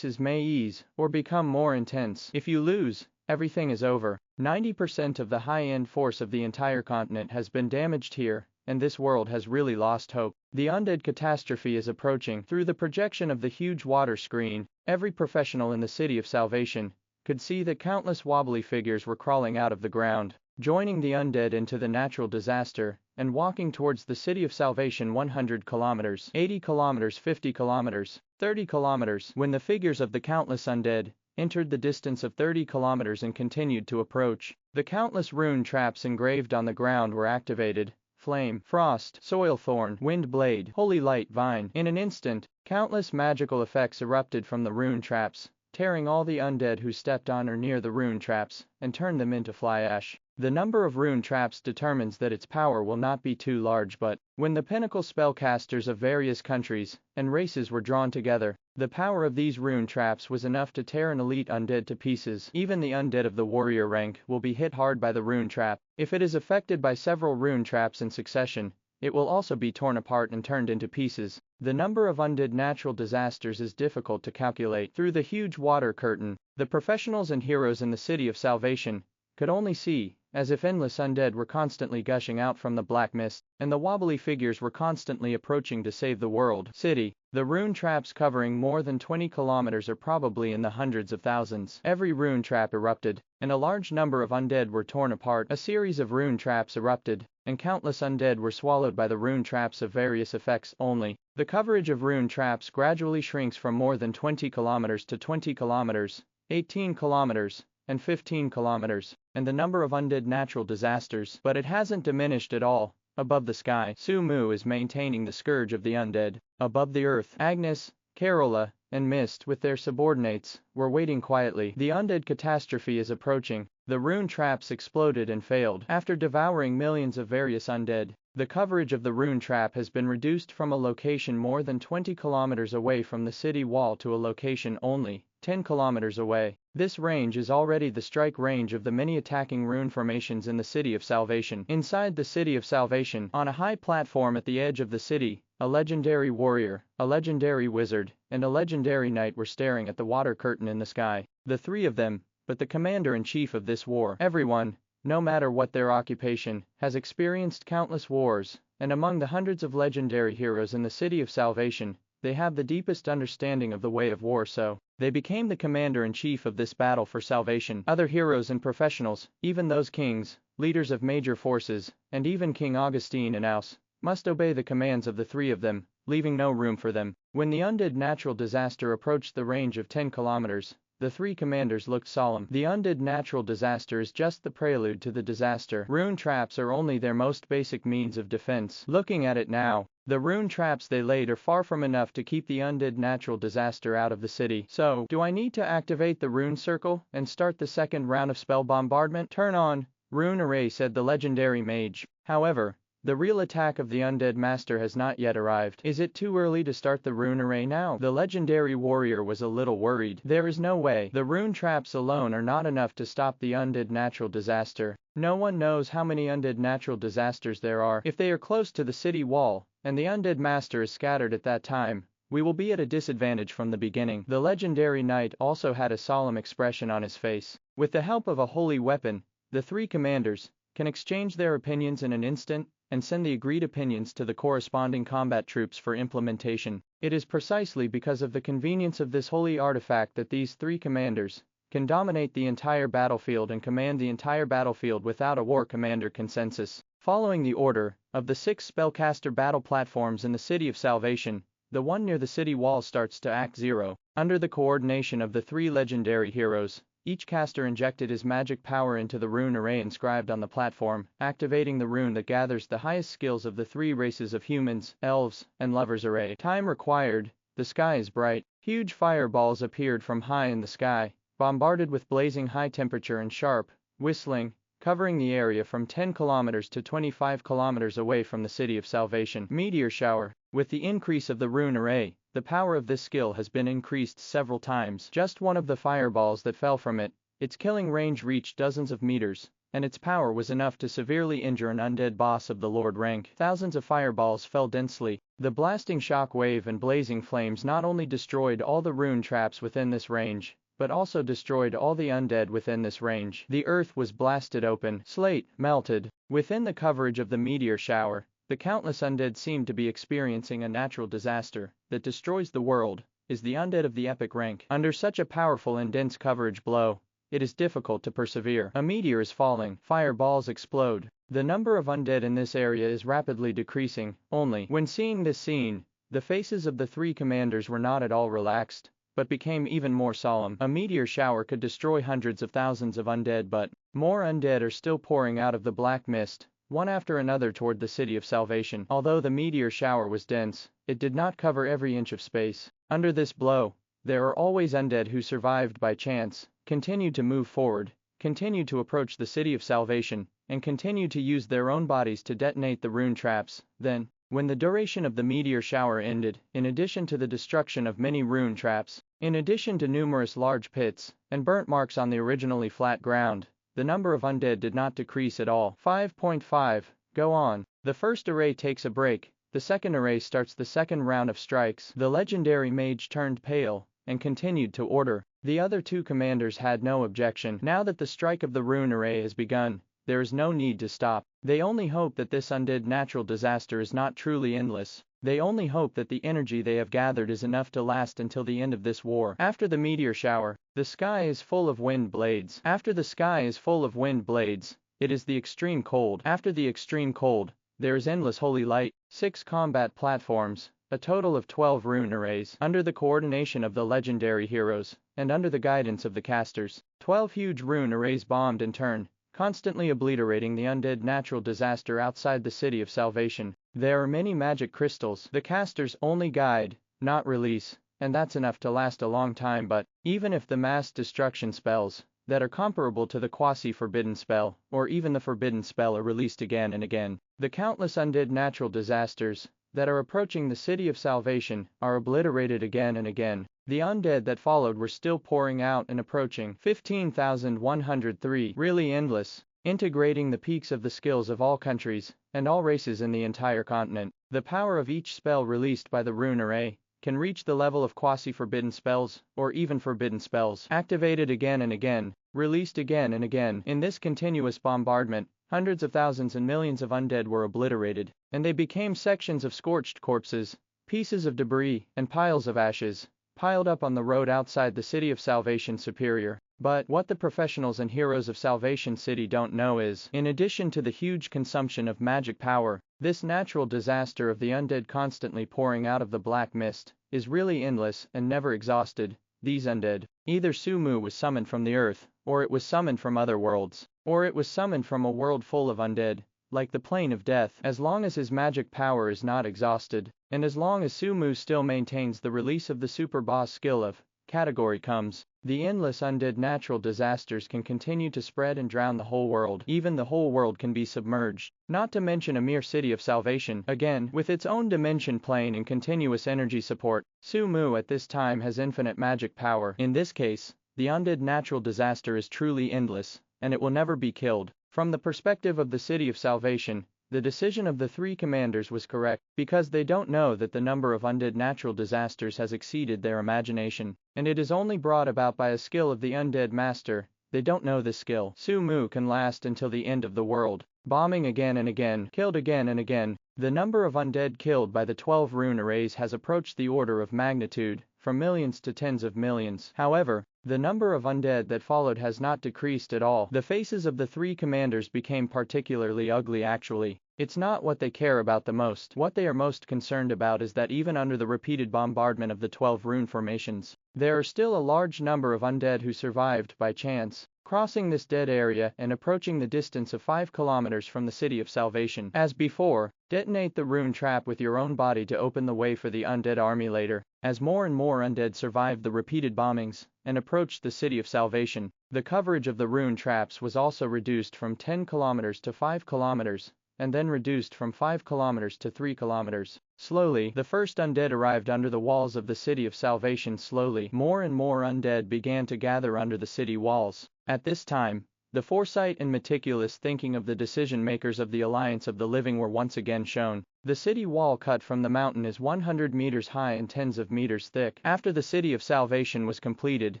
may ease or become more intense. If you lose, everything is over. 90% of the high-end force of the entire continent has been damaged here, and this world has really lost hope. The undead catastrophe is approaching. Through the projection of the huge water screen, every professional in the City of Salvation could see that countless wobbly figures were crawling out of the ground, joining the undead into the natural disaster, and walking towards the City of Salvation. 100 kilometers, 80 kilometers, 50 kilometers, 30 kilometers. When the figures of the countless undead entered the distance of 30 kilometers and continued to approach, the countless rune traps engraved on the ground were activated. Flame, frost, soil thorn, wind blade, holy light vine. In an instant, countless magical effects erupted from the rune traps, tearing all the undead who stepped on or near the rune traps, and turned them into fly ash. The number of rune traps determines that its power will not be too large, but when the pinnacle spellcasters of various countries and races were drawn together, the power of these rune traps was enough to tear an elite undead to pieces. Even the undead of the warrior rank will be hit hard by the rune trap. If it is affected by several rune traps in succession, it will also be torn apart and turned into pieces. The number of undead natural disasters is difficult to calculate. Through the huge water curtain, the professionals and heroes in the City of Salvation could only see, as if endless undead were constantly gushing out from the black mist, and the wobbly figures were constantly approaching to save the world. City. The rune traps covering more than 20 kilometers are probably in the hundreds of thousands. Every rune trap erupted, and a large number of undead were torn apart. A series of rune traps erupted, and countless undead were swallowed by the rune traps of various effects only. The coverage of rune traps gradually shrinks from more than 20 kilometers to 20 kilometers, 18 kilometers, and 15 kilometers, and the number of undead natural disasters, but it hasn't diminished at all. Above the sky, Sumu is maintaining the scourge of the undead. Above the earth, Agnes, Carola, and Mist with their subordinates were waiting quietly. The undead catastrophe is approaching. The rune traps exploded and failed. After devouring millions of various undead, the coverage of the rune trap has been reduced from a location more than 20 kilometers away from the city wall to a location only 10 kilometers away. This range is already the strike range of the many attacking rune formations in the City of Salvation. Inside the City of Salvation, on a high platform at the edge of the city, a legendary warrior, a legendary wizard, and a legendary knight were staring at the water curtain in the sky. The three of them, but the commander-in-chief of this war. Everyone, no matter what their occupation, has experienced countless wars, and among the hundreds of legendary heroes in the City of Salvation, they have the deepest understanding of the way of war, so they became the commander-in-chief of this battle for salvation. Other heroes and professionals, even those kings, leaders of major forces, and even King Augustine and Aus, must obey the commands of the three of them, leaving no room for them. When the undead natural disaster approached the range of 10 kilometers, the three commanders looked solemn. The undead natural disaster is just the prelude to the disaster. Rune traps are only their most basic means of defense. Looking at it now, the rune traps they laid are far from enough to keep the undead natural disaster out of the city. So, do I need to activate the rune circle and start the second round of spell bombardment? Turn on rune array, said the legendary mage. However, the real attack of the undead master has not yet arrived. Is it too early to start the rune array now? The legendary warrior was a little worried. There is no way. The rune traps alone are not enough to stop the undead natural disaster. No one knows how many undead natural disasters there are. If they are close to the city wall, and the undead master is scattered at that time, we will be at a disadvantage from the beginning. The legendary knight also had a solemn expression on his face. With the help of a holy weapon, the three commanders can exchange their opinions in an instant, and send the agreed opinions to the corresponding combat troops for implementation. It is precisely because of the convenience of this holy artifact that these three commanders can dominate the entire battlefield and command the entire battlefield without a war commander consensus. Following the order of the 6 spellcaster battle platforms in the City of Salvation, the one near the city wall starts to Act 0. Under the coordination of the 3 legendary heroes, each caster injected his magic power into the rune array inscribed on the platform, activating the rune that gathers the highest skills of the 3 races of humans, elves, and lovers array. Time required, the sky is bright. Huge fireballs appeared from high in the sky, bombarded with blazing high temperature and sharp, whistling, covering the area from 10 kilometers to 25 kilometers away from the City of Salvation. Meteor shower. With the increase of the rune array, the power of this skill has been increased several times. Just one of the fireballs that fell from it, its killing range reached dozens of meters, and its power was enough to severely injure an undead boss of the Lord rank. Thousands of fireballs fell densely. The blasting shock wave and blazing flames not only destroyed all the rune traps within this range, but also destroyed all the undead within this range. The earth was blasted open. Slate melted. Within the coverage of the meteor shower, the countless undead seemed to be experiencing a natural disaster that destroys the world, is the undead of the epic rank. Under such a powerful and dense coverage blow, it is difficult to persevere. A meteor is falling. Fireballs explode. The number of undead in this area is rapidly decreasing. Only when seeing this scene, the faces of the 3 commanders were not at all relaxed, but became even more solemn. A meteor shower could destroy hundreds of thousands of undead, but more undead are still pouring out of the black mist, one after another toward the City of Salvation. Although the meteor shower was dense, it did not cover every inch of space. Under this blow, there are always undead who survived by chance, continued to move forward, continued to approach the City of Salvation, and continued to use their own bodies to detonate the rune traps. Then, when the duration of the meteor shower ended, in addition to the destruction of many rune traps, in addition to numerous large pits and burnt marks on the originally flat ground, the number of undead did not decrease at all. 5.5. Go on. The first array takes a break. The second array starts the second round of strikes. The legendary mage turned pale and continued to order. The other 2 commanders had no objection. Now that the strike of the rune array has begun, there is no need to stop. They only hope that this undead natural disaster is not truly endless. They only hope that the energy they have gathered is enough to last until the end of this war. After the meteor shower, the sky is full of wind blades. After the sky is full of wind blades, it is the extreme cold. After the extreme cold, there is endless holy light. 6 combat platforms, a total of 12 rune arrays. Under the coordination of the legendary heroes, and under the guidance of the casters, 12 huge rune arrays bombed in turn, constantly obliterating the undead natural disaster outside the City of Salvation. There are many magic crystals. The casters only guide, not release, and that's enough to last a long time. But even if the mass destruction spells that are comparable to the quasi-forbidden spell, or even the forbidden spell, are released again and again, the countless undead natural disasters that are approaching the City of Salvation are obliterated again and again. The undead that followed were still pouring out and approaching. 15,103. Really endless. Integrating the peaks of the skills of all countries and all races in the entire continent. The power of each spell released by the rune array can reach the level of quasi-forbidden spells, or even forbidden spells. Activated again and again, released again and again. In this continuous bombardment, hundreds of thousands and millions of undead were obliterated, and they became sections of scorched corpses, Pieces of debris and piles of ashes piled up on the road outside the City of Salvation Superior. But what the professionals and heroes of Salvation City don't know is, in addition to the huge consumption of magic power, this natural disaster of the undead constantly pouring out of the black mist is really endless and never exhausted. These undead, either Sumu was summoned from the earth, or it was summoned from other worlds, or it was summoned from a world full of undead, like the plane of death. As long as his magic power is not exhausted, and as long as Sumu still maintains the release of the super boss skill of category comes, the endless undead natural disasters can continue to spread and drown the whole world. Even the whole world can be submerged, not to mention a mere City of Salvation, again, with its own dimension plane and continuous energy support. Sumu at this time has infinite magic power. In this case, the undead natural disaster is truly endless, and it will never be killed. From the perspective of the City of Salvation, the decision of the three commanders was correct, because they don't know that the number of undead natural disasters has exceeded their imagination, and it is only brought about by a skill of the undead master. They don't know this skill. Sumu can last until the end of the world, bombing again and again, killed again and again. The number of undead killed by the 12 rune arrays has approached the order of magnitude, from millions to tens of millions. However, the number of undead that followed has not decreased at all. The faces of the three commanders became particularly ugly actually. It's not what they care about the most. What they are most concerned about is that even under the repeated bombardment of the 12 rune formations, there are still a large number of undead who survived by chance, crossing this dead area and approaching the distance of 5 kilometers from the City of Salvation. As before, detonate the rune trap with your own body to open the way for the undead army later. As more and more undead survived the repeated bombings and approached the City of Salvation, the coverage of the rune traps was also reduced from 10 kilometers to 5 kilometers, and then reduced from 5 kilometers to 3 kilometers. Slowly, the first undead arrived under the walls of the City of Salvation. Slowly, more and more undead began to gather under the city walls. At this time, the foresight and meticulous thinking of the decision-makers of the Alliance of the Living were once again shown. The city wall cut from the mountain is 100 meters high and tens of meters thick. After the City of Salvation was completed,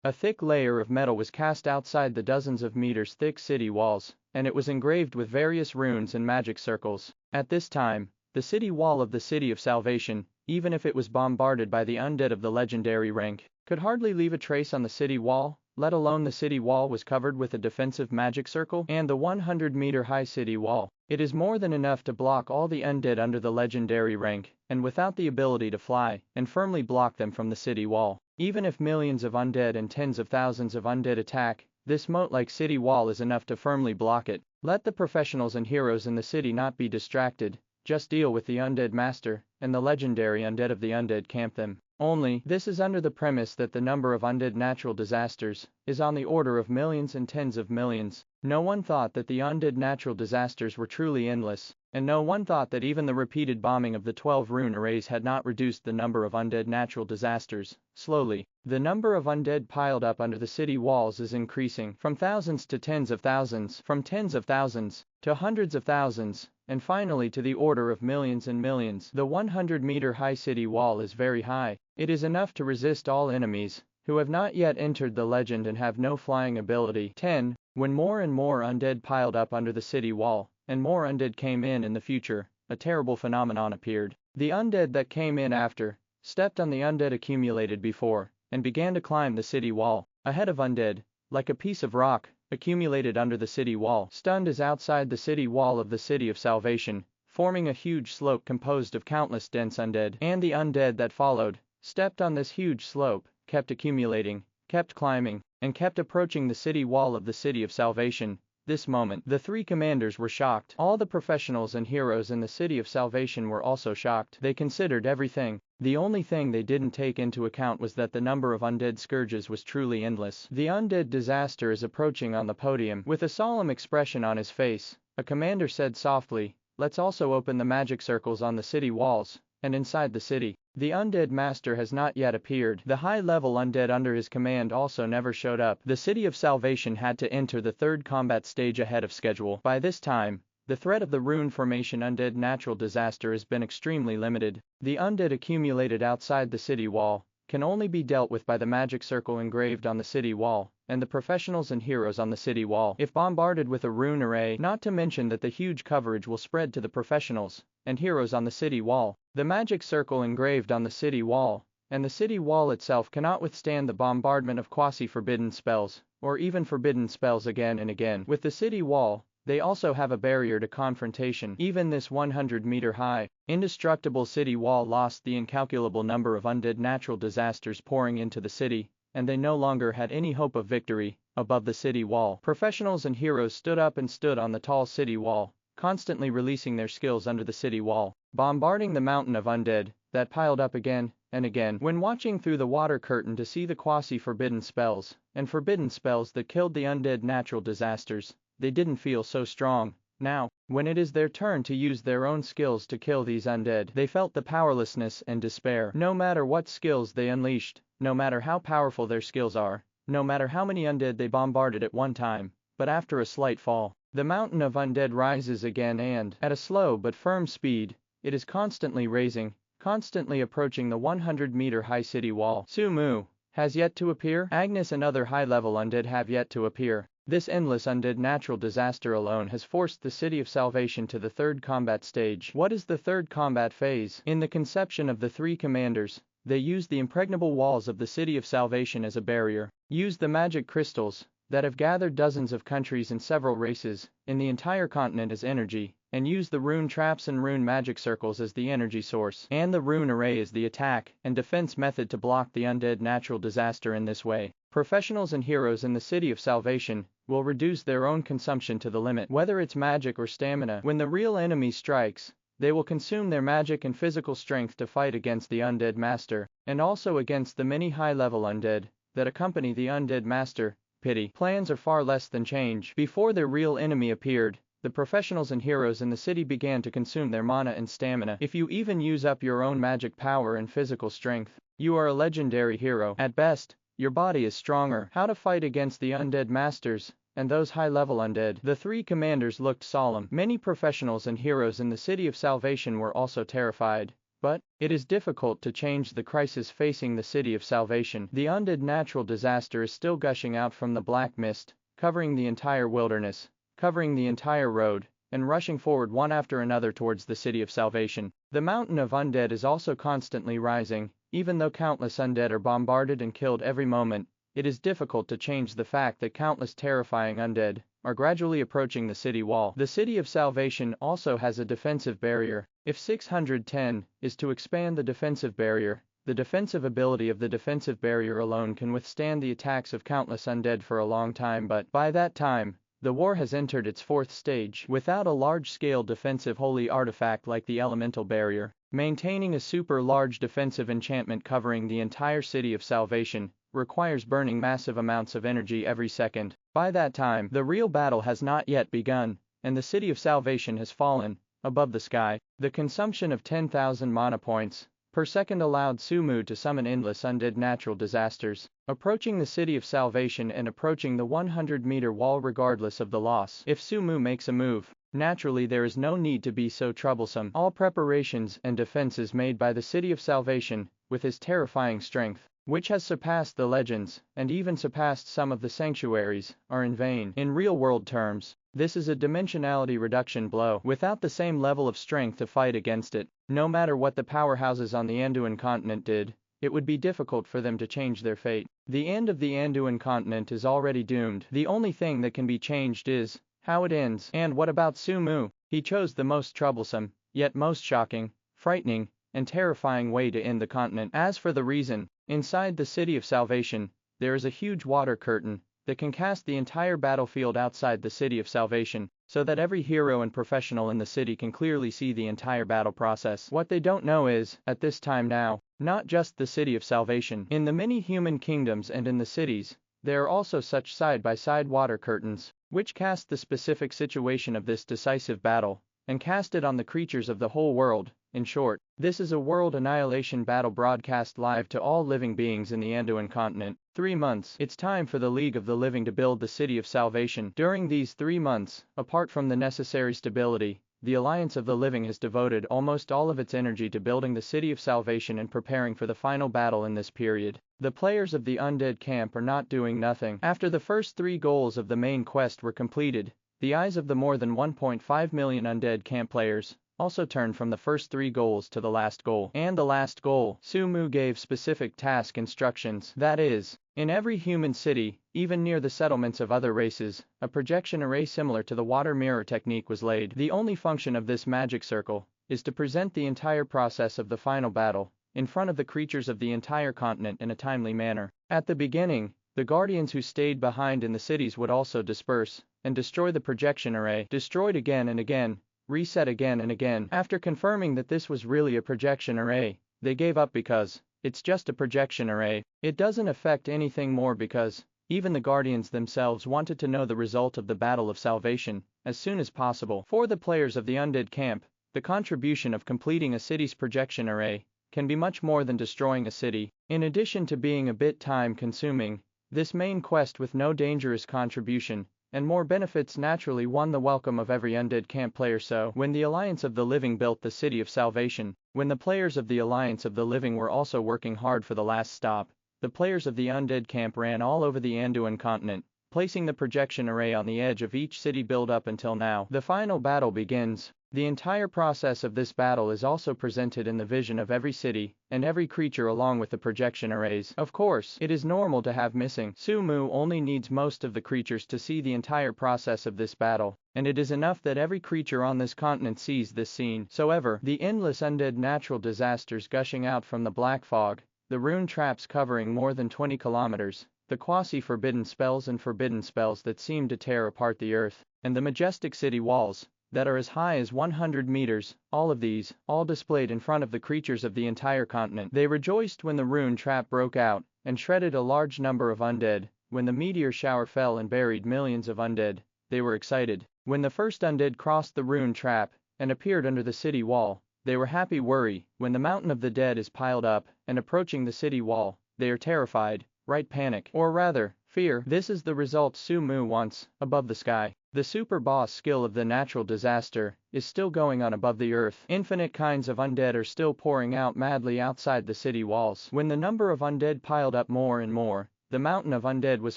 a thick layer of metal was cast outside the dozens of meters thick city walls, and it was engraved with various runes and magic circles. At this time, the city wall of the City of Salvation, even if it was bombarded by the undead of the legendary rank, could hardly leave a trace on the city wall, let alone the city wall was covered with a defensive magic circle. And the 100-meter-high city wall, it is more than enough to block all the undead under the legendary rank, and without the ability to fly, and firmly block them from the city wall. Even if millions of undead and tens of thousands of undead attack, this moat-like city wall is enough to firmly block it. Let the professionals and heroes in the city not be distracted, just deal with the undead master, and the legendary undead of the undead camp them. Only, this is under the premise that the number of undead natural disasters is on the order of millions and tens of millions. No one thought that the undead natural disasters were truly endless, and no one thought that even the repeated bombing of the 12 rune arrays had not reduced the number of undead natural disasters. Slowly, the number of undead piled up under the city walls is increasing, from thousands to tens of thousands, from tens of thousands to hundreds of thousands, and finally to the order of millions and millions. The 100-meter-high city wall is very high. It is enough to resist all enemies who have not yet entered the legend and have no flying ability. 10. When more and more undead piled up under the city wall, and more undead came in the future, a terrible phenomenon appeared. The undead that came in after stepped on the undead accumulated before, and began to climb the city wall. Ahead of undead, like a piece of rock, accumulated under the city wall. Stunned is outside the city wall of the City of Salvation, forming a huge slope composed of countless dense undead. And the undead that followed stepped on this huge slope, kept accumulating, kept climbing, and kept approaching the city wall of the City of Salvation. This moment, the three commanders were shocked. All the professionals and heroes in the City of Salvation were also shocked. They considered everything. The only thing they didn't take into account was that the number of undead scourges was truly endless. The undead disaster is approaching on the podium. With a solemn expression on his face, a commander said softly, "Let's also open the magic circles on the city walls, and inside the city." The undead master has not yet appeared. The high-level undead under his command also never showed up. The City of Salvation had to enter the third combat stage ahead of schedule. By this time, the threat of the rune formation undead natural disaster has been extremely limited. The undead accumulated outside the city wall can only be dealt with by the magic circle engraved on the city wall, and the professionals and heroes on the city wall. If bombarded with a rune array, not to mention that the huge coverage will spread to the professionals and heroes on the city wall. The magic circle engraved on the city wall, and the city wall itself cannot withstand the bombardment of quasi-forbidden spells, or even forbidden spells again and again. With the city wall, they also have a barrier to confrontation. Even this 100-meter-high, indestructible city wall lost the incalculable number of undead natural disasters pouring into the city, and they no longer had any hope of victory. Above the city wall, professionals and heroes stood up and stood on the tall city wall, constantly releasing their skills under the city wall, bombarding the mountain of undead that piled up again and again. When watching through the water curtain to see the quasi-forbidden spells and forbidden spells that killed the undead natural disasters, they didn't feel so strong. Now, when it is their turn to use their own skills to kill these undead, they felt the powerlessness and despair. No matter what skills they unleashed, no matter how powerful their skills are, no matter how many undead they bombarded at one time, but after a slight fall, the mountain of undead rises again and, at a slow but firm speed, it is constantly raising, constantly approaching the 100-meter-high city wall. Sumu has yet to appear. Agnes and other high-level undead have yet to appear. This endless undead natural disaster alone has forced the City of Salvation to the third combat stage. What is the third combat phase? In the conception of the three commanders, they used the impregnable walls of the City of Salvation as a barrier, used the magic crystals that have gathered dozens of countries and several races in the entire continent as energy, and used the rune traps and rune magic circles as the energy source, and the rune array as the attack and defense method to block the undead natural disaster. In this way, professionals and heroes in the City of Salvation will reduce their own consumption to the limit, whether it's magic or stamina. When the real enemy strikes, they will consume their magic and physical strength to fight against the undead master, and also against the many high-level undead that accompany the undead master. Pity. Plans are far less than change. Before their real enemy appeared, the professionals and heroes in the city began to consume their mana and stamina. If you even use up your own magic power and physical strength, you are a legendary hero. At best, your body is stronger. How to fight against the undead masters and those high-level undead? The three commanders looked solemn. Many professionals and heroes in the City of Salvation were also terrified. But it is difficult to change the crisis facing the City of Salvation. The undead natural disaster is still gushing out from the black mist, covering the entire wilderness, covering the entire road, and rushing forward one after another towards the City of Salvation. The mountain of undead is also constantly rising. Even though countless undead are bombarded and killed every moment, it is difficult to change the fact that countless terrifying undead are gradually approaching the city wall. The City of Salvation also has a defensive barrier. If 610 is to expand the defensive barrier, the defensive ability of the defensive barrier alone can withstand the attacks of countless undead for a long time, but by that time, the war has entered its fourth stage. Without a large-scale defensive holy artifact like the elemental barrier, maintaining a super large defensive enchantment covering the entire City of Salvation requires burning massive amounts of energy every second. By that time, the real battle has not yet begun, and the City of Salvation has fallen above the sky. The consumption of 10,000 mana points per second allowed Sumu to summon endless undead natural disasters, approaching the City of Salvation and approaching the 100-meter wall regardless of the loss. If Sumu makes a move, naturally there is no need to be so troublesome. All preparations and defenses made by the City of Salvation, with his terrifying strength, which has surpassed the legends, and even surpassed some of the sanctuaries, are in vain. In real-world terms, this is a dimensionality reduction blow. Without the same level of strength to fight against it, no matter what the powerhouses on the Anduin continent did, it would be difficult for them to change their fate. The end of the Anduin continent is already doomed. The only thing that can be changed is how it ends. And what about Sumu? He chose the most troublesome, yet most shocking, frightening, and terrifying way to end the continent. As for the reason, inside the City of Salvation, there is a huge water curtain that can cast the entire battlefield outside the City of Salvation, so that every hero and professional in the city can clearly see the entire battle process. What they don't know is, at this time now, not just the City of Salvation. In the many human kingdoms and in the cities, there are also such side-by-side water curtains, which cast the specific situation of this decisive battle, and cast it on the creatures of the whole world. In short, this is a world annihilation battle broadcast live to all living beings in the Anduin continent. 3 months. It's time for the League of the Living to build the City of Salvation. During these 3 months, apart from the necessary stability, the Alliance of the Living has devoted almost all of its energy to building the City of Salvation and preparing for the final battle in this period. The players of the Undead camp are not doing nothing. After the first 3 goals of the main quest were completed, the eyes of the more than 1.5 million Undead camp players also turned from the first 3 goals to the last goal. And the last goal, Sumu gave specific task instructions. That is, in every human city, even near the settlements of other races, a projection array similar to the water mirror technique was laid. The only function of this magic circle is to present the entire process of the final battle in front of the creatures of the entire continent in a timely manner. At the beginning, the guardians who stayed behind in the cities would also disperse and destroy the projection array, destroyed again and again, reset again and again. After confirming that this was really a projection array, they gave up because it's just a projection array. It doesn't affect anything more because even the guardians themselves wanted to know the result of the Battle of Salvation as soon as possible. For the players of the Undead camp, the contribution of completing a city's projection array can be much more than destroying a city. In addition to being a bit time-consuming, this main quest with no dangerous contribution and more benefits naturally won the welcome of every Undead camp player. So, when the Alliance of the Living built the City of Salvation, when the players of the Alliance of the Living were also working hard for the last stop, the players of the Undead camp ran all over the Anduin continent, placing the projection array on the edge of each city build up until now. The final battle begins. The entire process of this battle is also presented in the vision of every city and every creature along with the projection arrays. Of course, it is normal to have missing. Sumu only needs most of the creatures to see the entire process of this battle, and it is enough that every creature on this continent sees this scene. However, the endless undead natural disasters gushing out from the black fog, the rune traps covering more than 20 kilometers, the quasi-forbidden spells and forbidden spells that seem to tear apart the earth, and the majestic city walls that are as high as 100 meters, all of these, all displayed in front of the creatures of the entire continent. They rejoiced when the rune trap broke out and shredded a large number of undead. When the meteor shower fell and buried millions of undead, they were excited. When the first undead crossed the rune trap and appeared under the city wall, they were happy. Worry, when the mountain of the dead is piled up and approaching the city wall, they are terrified, right? Panic, or rather, fear. This is the result Sumu wants, above the sky. The super boss skill of the natural disaster is still going on above the earth. Infinite kinds of undead are still pouring out madly outside the city walls. When the number of undead piled up more and more, the mountain of undead was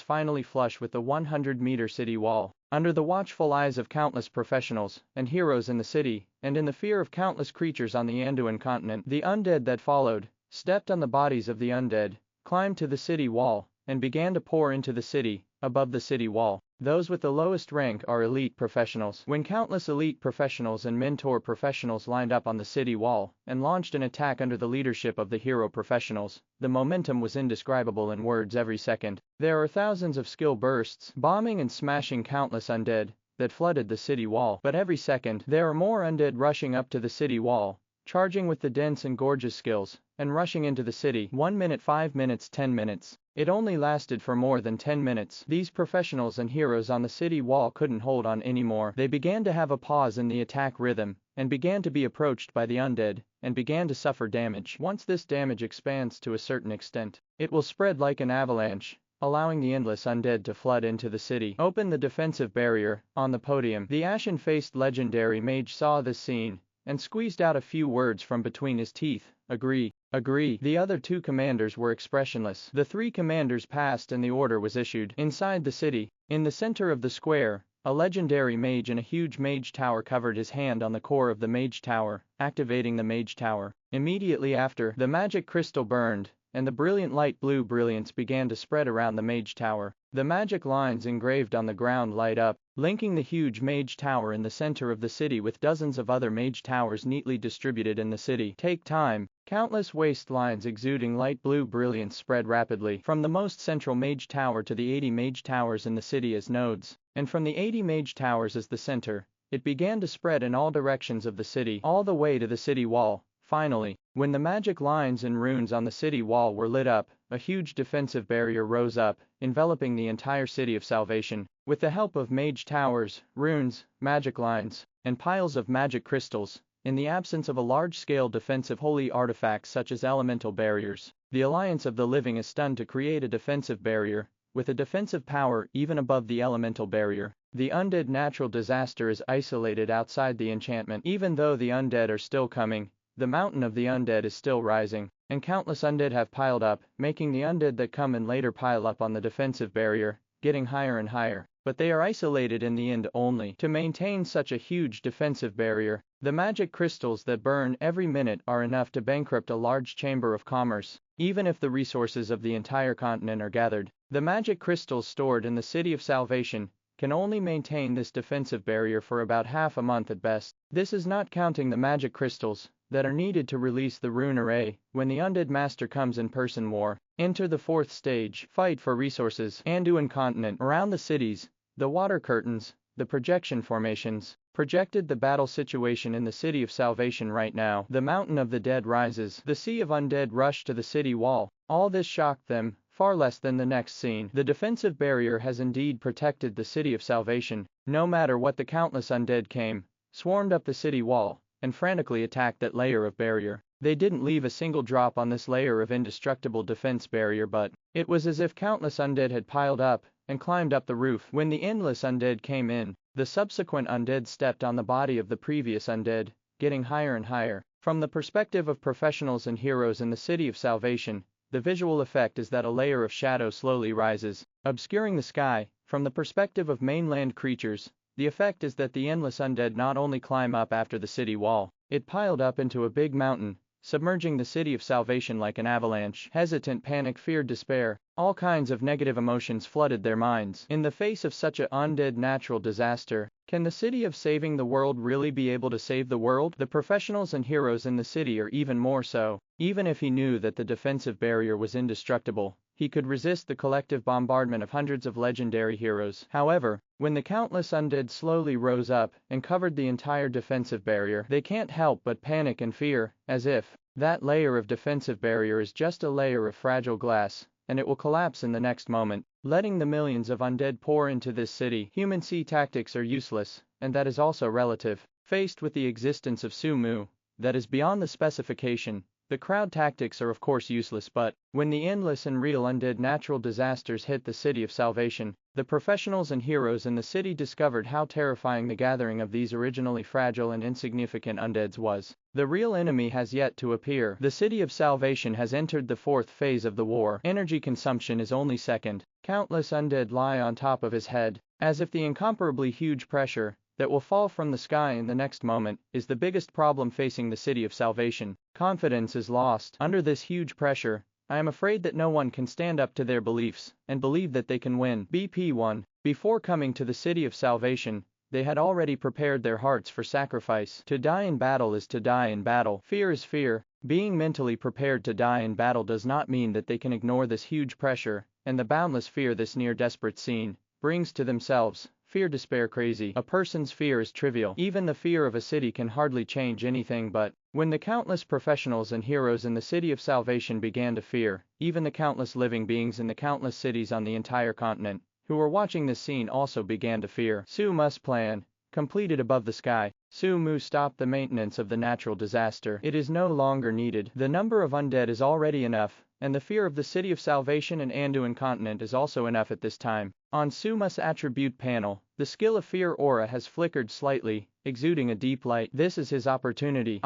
finally flush with the 100-meter city wall. Under the watchful eyes of countless professionals and heroes in the city, and in the fear of countless creatures on the Anduin continent, the undead that followed stepped on the bodies of the undead, climbed to the city wall, and began to pour into the city, above the city wall. Those with the lowest rank are elite professionals. When countless elite professionals and mentor professionals lined up on the city wall and launched an attack under the leadership of the hero professionals, the momentum was indescribable in words. Every second, there are thousands of skill bursts, bombing and smashing countless undead that flooded the city wall. But every second, there are more undead rushing up to the city wall, charging with the dense and gorgeous skills, and rushing into the city. 1 minute, 5 minutes, 10 minutes. It only lasted for more than 10 minutes. These professionals and heroes on the city wall couldn't hold on anymore. They began to have a pause in the attack rhythm, and began to be approached by the undead, and began to suffer damage. Once this damage expands to a certain extent, it will spread like an avalanche, allowing the endless undead to flood into the city. Open the defensive barrier. On the podium, the ashen-faced legendary mage saw this scene, and squeezed out a few words from between his teeth. Agree. Agree. The other 2 commanders were expressionless. The 3 commanders passed and the order was issued. Inside the city, in the center of the square, a legendary mage in a huge mage tower covered his hand on the core of the mage tower, activating the mage tower. Immediately after, the magic crystal burned, and the brilliant light blue brilliance began to spread around the mage tower. The magic lines engraved on the ground light up, linking the huge mage tower in the center of the city with dozens of other mage towers neatly distributed in the city. Take time. Countless waste lines exuding light blue brilliance spread rapidly from the most central mage tower to the 80 mage towers in the city as nodes, and from the 80 mage towers as the center, it began to spread in all directions of the city, all the way to the city wall. Finally, when the magic lines and runes on the city wall were lit up, a huge defensive barrier rose up, enveloping the entire City of Salvation. With the help of mage towers, runes, magic lines, and piles of magic crystals, in the absence of a large-scale defensive holy artifacts such as elemental barriers, the Alliance of the Living is stunned to create a defensive barrier, with a defensive power even above the elemental barrier. The undead natural disaster is isolated outside the enchantment. Even though the undead are still coming, the mountain of the undead is still rising, and countless undead have piled up, making the undead that come in later pile up on the defensive barrier, getting higher and higher. But they are isolated in the end only to maintain such a huge defensive barrier. The magic crystals that burn every minute are enough to bankrupt a large chamber of commerce, even if the resources of the entire continent are gathered. The magic crystals stored in the City of Salvation can only maintain this defensive barrier for about half a month at best. This is not counting the magic crystals that are needed to release the rune array when the undead master comes in person war. Enter the fourth stage, fight for resources. Anduin continent. Around the cities, the water curtains, the projection formations, projected the battle situation in the City of Salvation right now. The mountain of the dead rises. The sea of undead rush to the city wall. All this shocked them, far less than the next scene. The defensive barrier has indeed protected the City of Salvation. No matter what, the countless undead came, swarmed up the city wall, and frantically attacked that layer of barrier. They didn't leave a single drop on this layer of indestructible defense barrier, but it was as if countless undead had piled up and climbed up the roof. When the endless undead came in, the subsequent undead stepped on the body of the previous undead, getting higher and higher. From the perspective of professionals and heroes in the City of Salvation, the visual effect is that a layer of shadow slowly rises, obscuring the sky. From the perspective of mainland creatures, the effect is that the endless undead not only climb up after the city wall, it piled up into a big mountain, submerging the City of Salvation like an avalanche. Hesitant, panic, fear, despair, all kinds of negative emotions flooded their minds. In the face of such an undead natural disaster, can the City of Saving the World really be able to save the world? The professionals and heroes in the city are even more so. Even if he knew that the defensive barrier was indestructible, he could resist the collective bombardment of hundreds of legendary heroes. However, when the countless undead slowly rose up and covered the entire defensive barrier, they can't help but panic and fear, as if that layer of defensive barrier is just a layer of fragile glass, and it will collapse in the next moment, letting the millions of undead pour into this city. Human sea tactics are useless, and that is also relative. Faced with the existence of Sumu, that is beyond the specification, the crowd tactics are of course useless. But when the endless and real undead natural disasters hit the City of Salvation, the professionals and heroes in the city discovered how terrifying the gathering of these originally fragile and insignificant undeads was. The real enemy has yet to appear. The City of Salvation has entered the fourth phase of the war. Energy consumption is only second. Countless undead lie on top of his head, as if the incomparably huge pressure that will fall from the sky in the next moment is the biggest problem facing the City of Salvation. Confidence is lost. Under this huge pressure, I am afraid that no one can stand up to their beliefs and believe that they can win. BP 1. Before coming to the City of Salvation, they had already prepared their hearts for sacrifice. To die in battle is to die in battle. Fear is fear. Being mentally prepared to die in battle does not mean that they can ignore this huge pressure and the boundless fear this near-desperate scene brings to themselves. Fear, despair, crazy. A person's fear is trivial. Even the fear of a city can hardly change anything. But when the countless professionals and heroes in the City of Salvation began to fear, even the countless living beings in the countless cities on the entire continent who were watching this scene also began to fear. Sumu's plan, completed above the sky. Sumu stopped the maintenance of the natural disaster. It is no longer needed. The number of undead is already enough, and the fear of the City of Salvation and Anduin continent is also enough at this time. On Sumu's attribute panel, the skill of fear aura has flickered slightly, exuding a deep light. This is his opportunity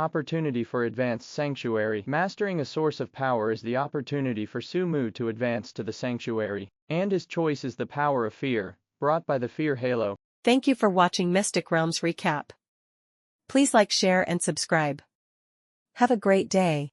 for advanced sanctuary. Mastering a source of power is the opportunity for Sumu to advance to the sanctuary, and his choice is the power of fear, brought by the fear halo. Thank you for watching Mystic Realms Recap. Please like, share and subscribe. Have a great day.